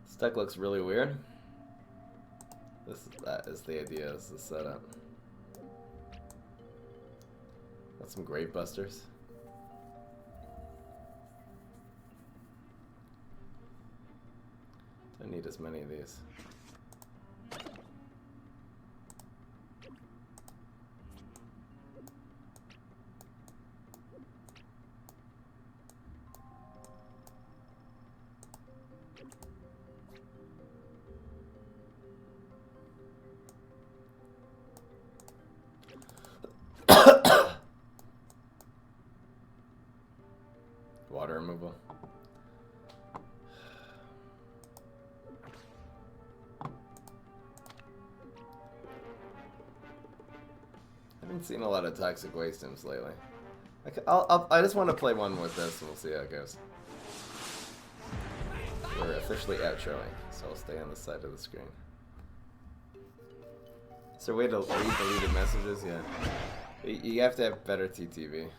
This deck looks really weird. That is the idea, is the setup. Got some Grave Busters. Don't need as many of these. Water removal. I haven't seen a lot of Toxic Waste Sims lately. I just want to play one with this and we'll see how it goes. We're officially outroing, so I'll stay on the side of the screen. Is there a way to read deleted messages? Yeah. You have to have better TTV.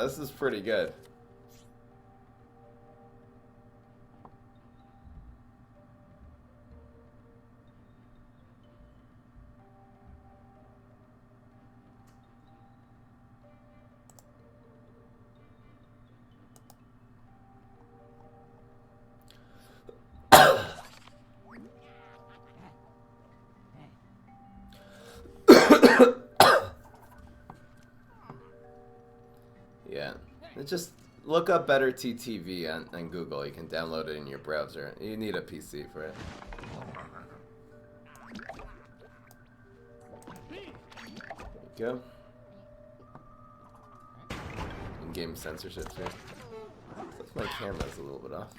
This is pretty good. Yeah, Just look up Better TTV on Google. You can download it in your browser. You need a PC for it. There you go. In-game censorship here. Looks like my camera's a little bit off.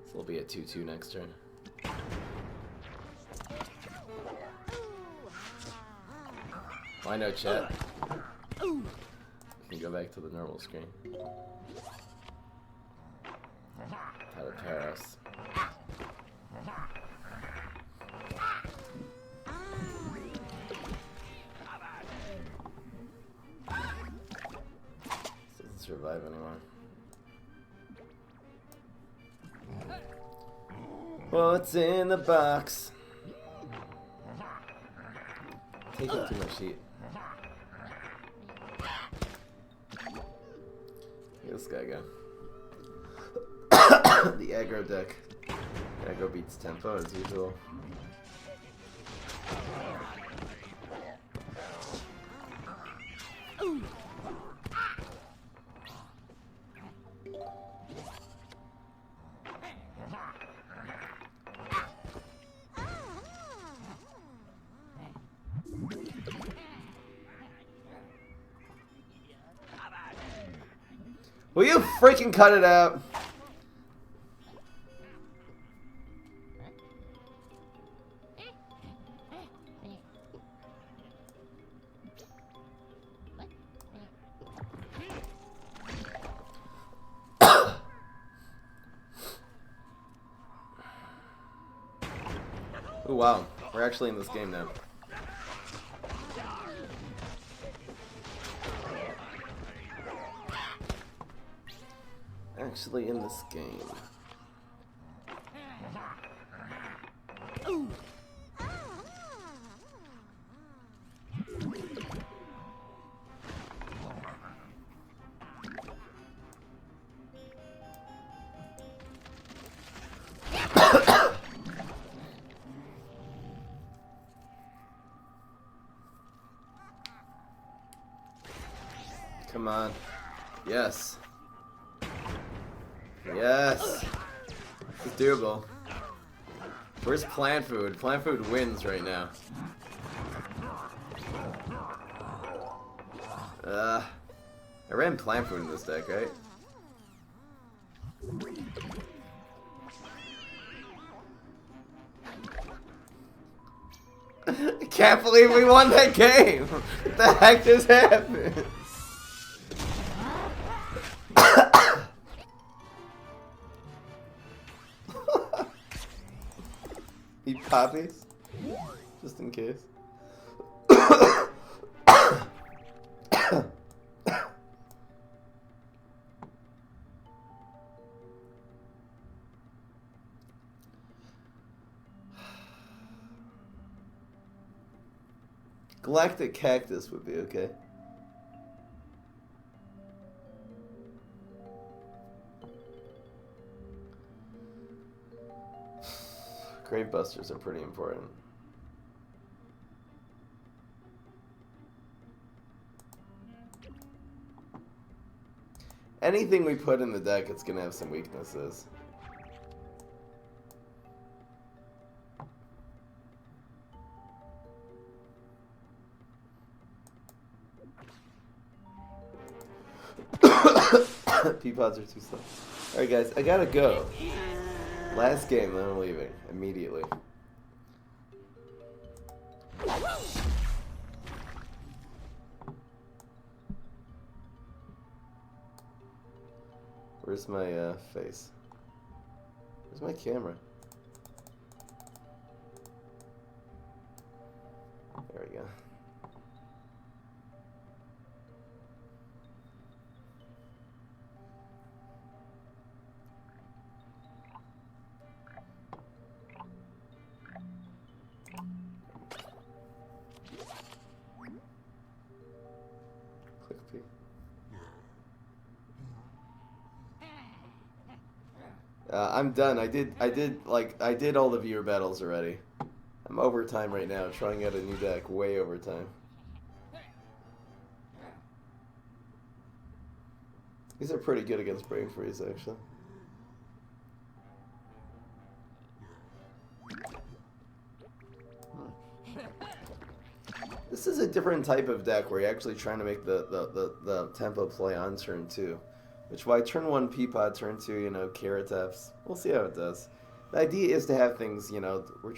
This will be a 2-2 next turn. Why no chat? You can go back to the normal screen. Untitled Chapter. Doesn't survive anymore. What's in the box? Taking too much heat. Where'd this guy go? The aggro deck. Aggro beats tempo as usual. Will you freaking cut it out? Oh wow, we're actually in this game now. Actually in this game. Come on. Yes. Yes. It's doable. Where's plant food? Plant food wins right now. I ran plant food in this deck, right? I can't believe we won that game! What the heck just happened? Eat poppies? Just in case. Galactic Cactus would be okay. Grave Busters are pretty important. Anything we put in the deck, it's gonna have some weaknesses. Peapods are too slow. Alright guys, I gotta go. Last game, then I'm leaving immediately. Where's my face? Where's my camera? There we go. I'm done. I did all the viewer battles already. I'm overtime right now, trying out a new deck, way overtime. These are pretty good against Brain Freeze, actually. This is a different type of deck where you're actually trying to make the tempo play on turn 2. Which why turn 1 Peapod, turn 2, you know, Carrot Taps. We'll see how it does. The idea is to have things, you know, we're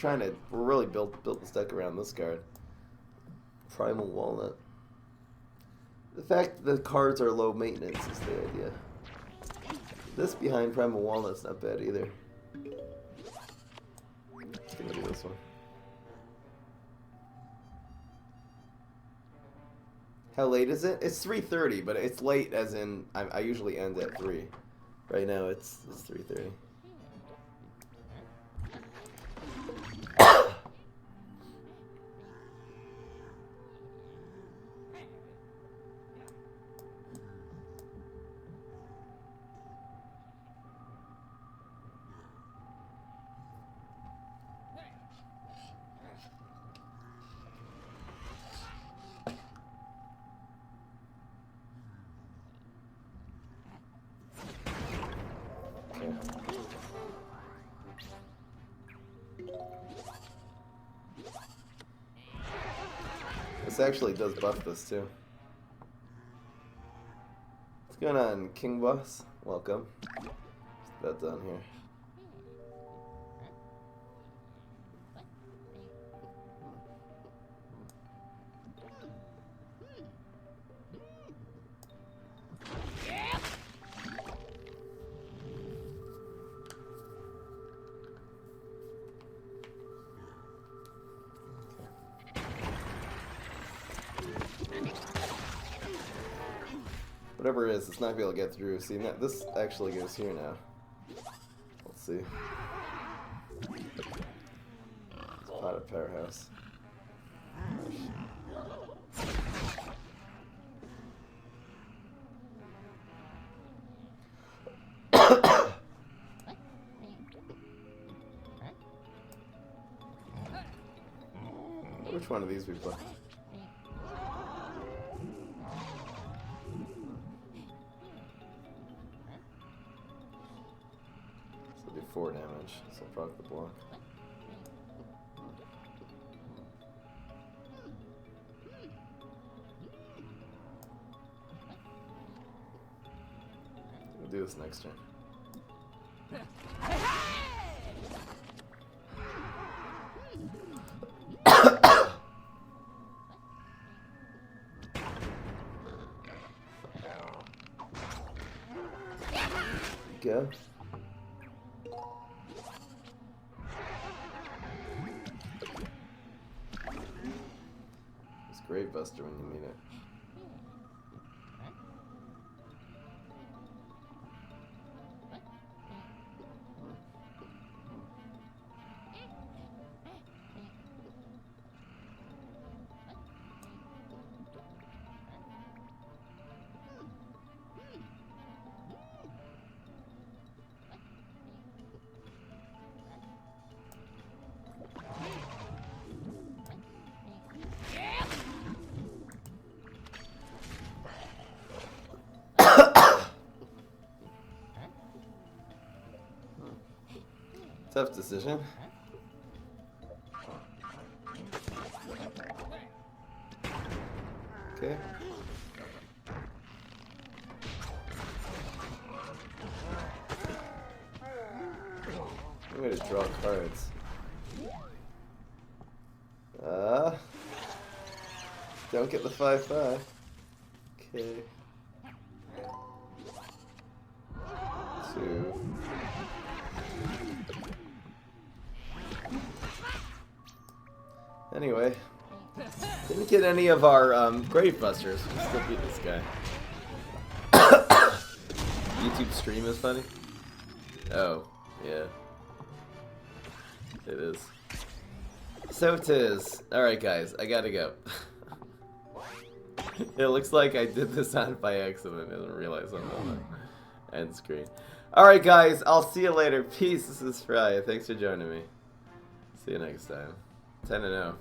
really built this deck around this card. Primal Walnut. The fact that the cards are low maintenance is the idea. This behind Primal Walnut's not bad either. It's gonna be this one. How late is it? It's 3:30, but it's late as in I usually end at 3. Right now it's 3:30. This actually does buff this too. What's going on, King Boss? Welcome. Just about done here. Whatever it is, it's not gonna be able to get through. See, this actually goes here now. Let's see. It's not a powerhouse. Which one of these we play? So do 4 damage, so proc the block. We'll do this next turn. Go. It's Grave Buster when you need it. Tough decision. Okay. I'm going to draw cards. Don't get the 5/5. Okay. 2. Anyway, didn't get any of our Grave Busters. We still beat this guy. YouTube stream is funny? Oh, yeah. It is. So 'tis. Alright guys, I gotta go. It looks like I did this on by accident. I didn't realize I'm on the end screen. Alright guys, I'll see you later. Peace, this is Fry. Thanks for joining me. See you next time. 10-0.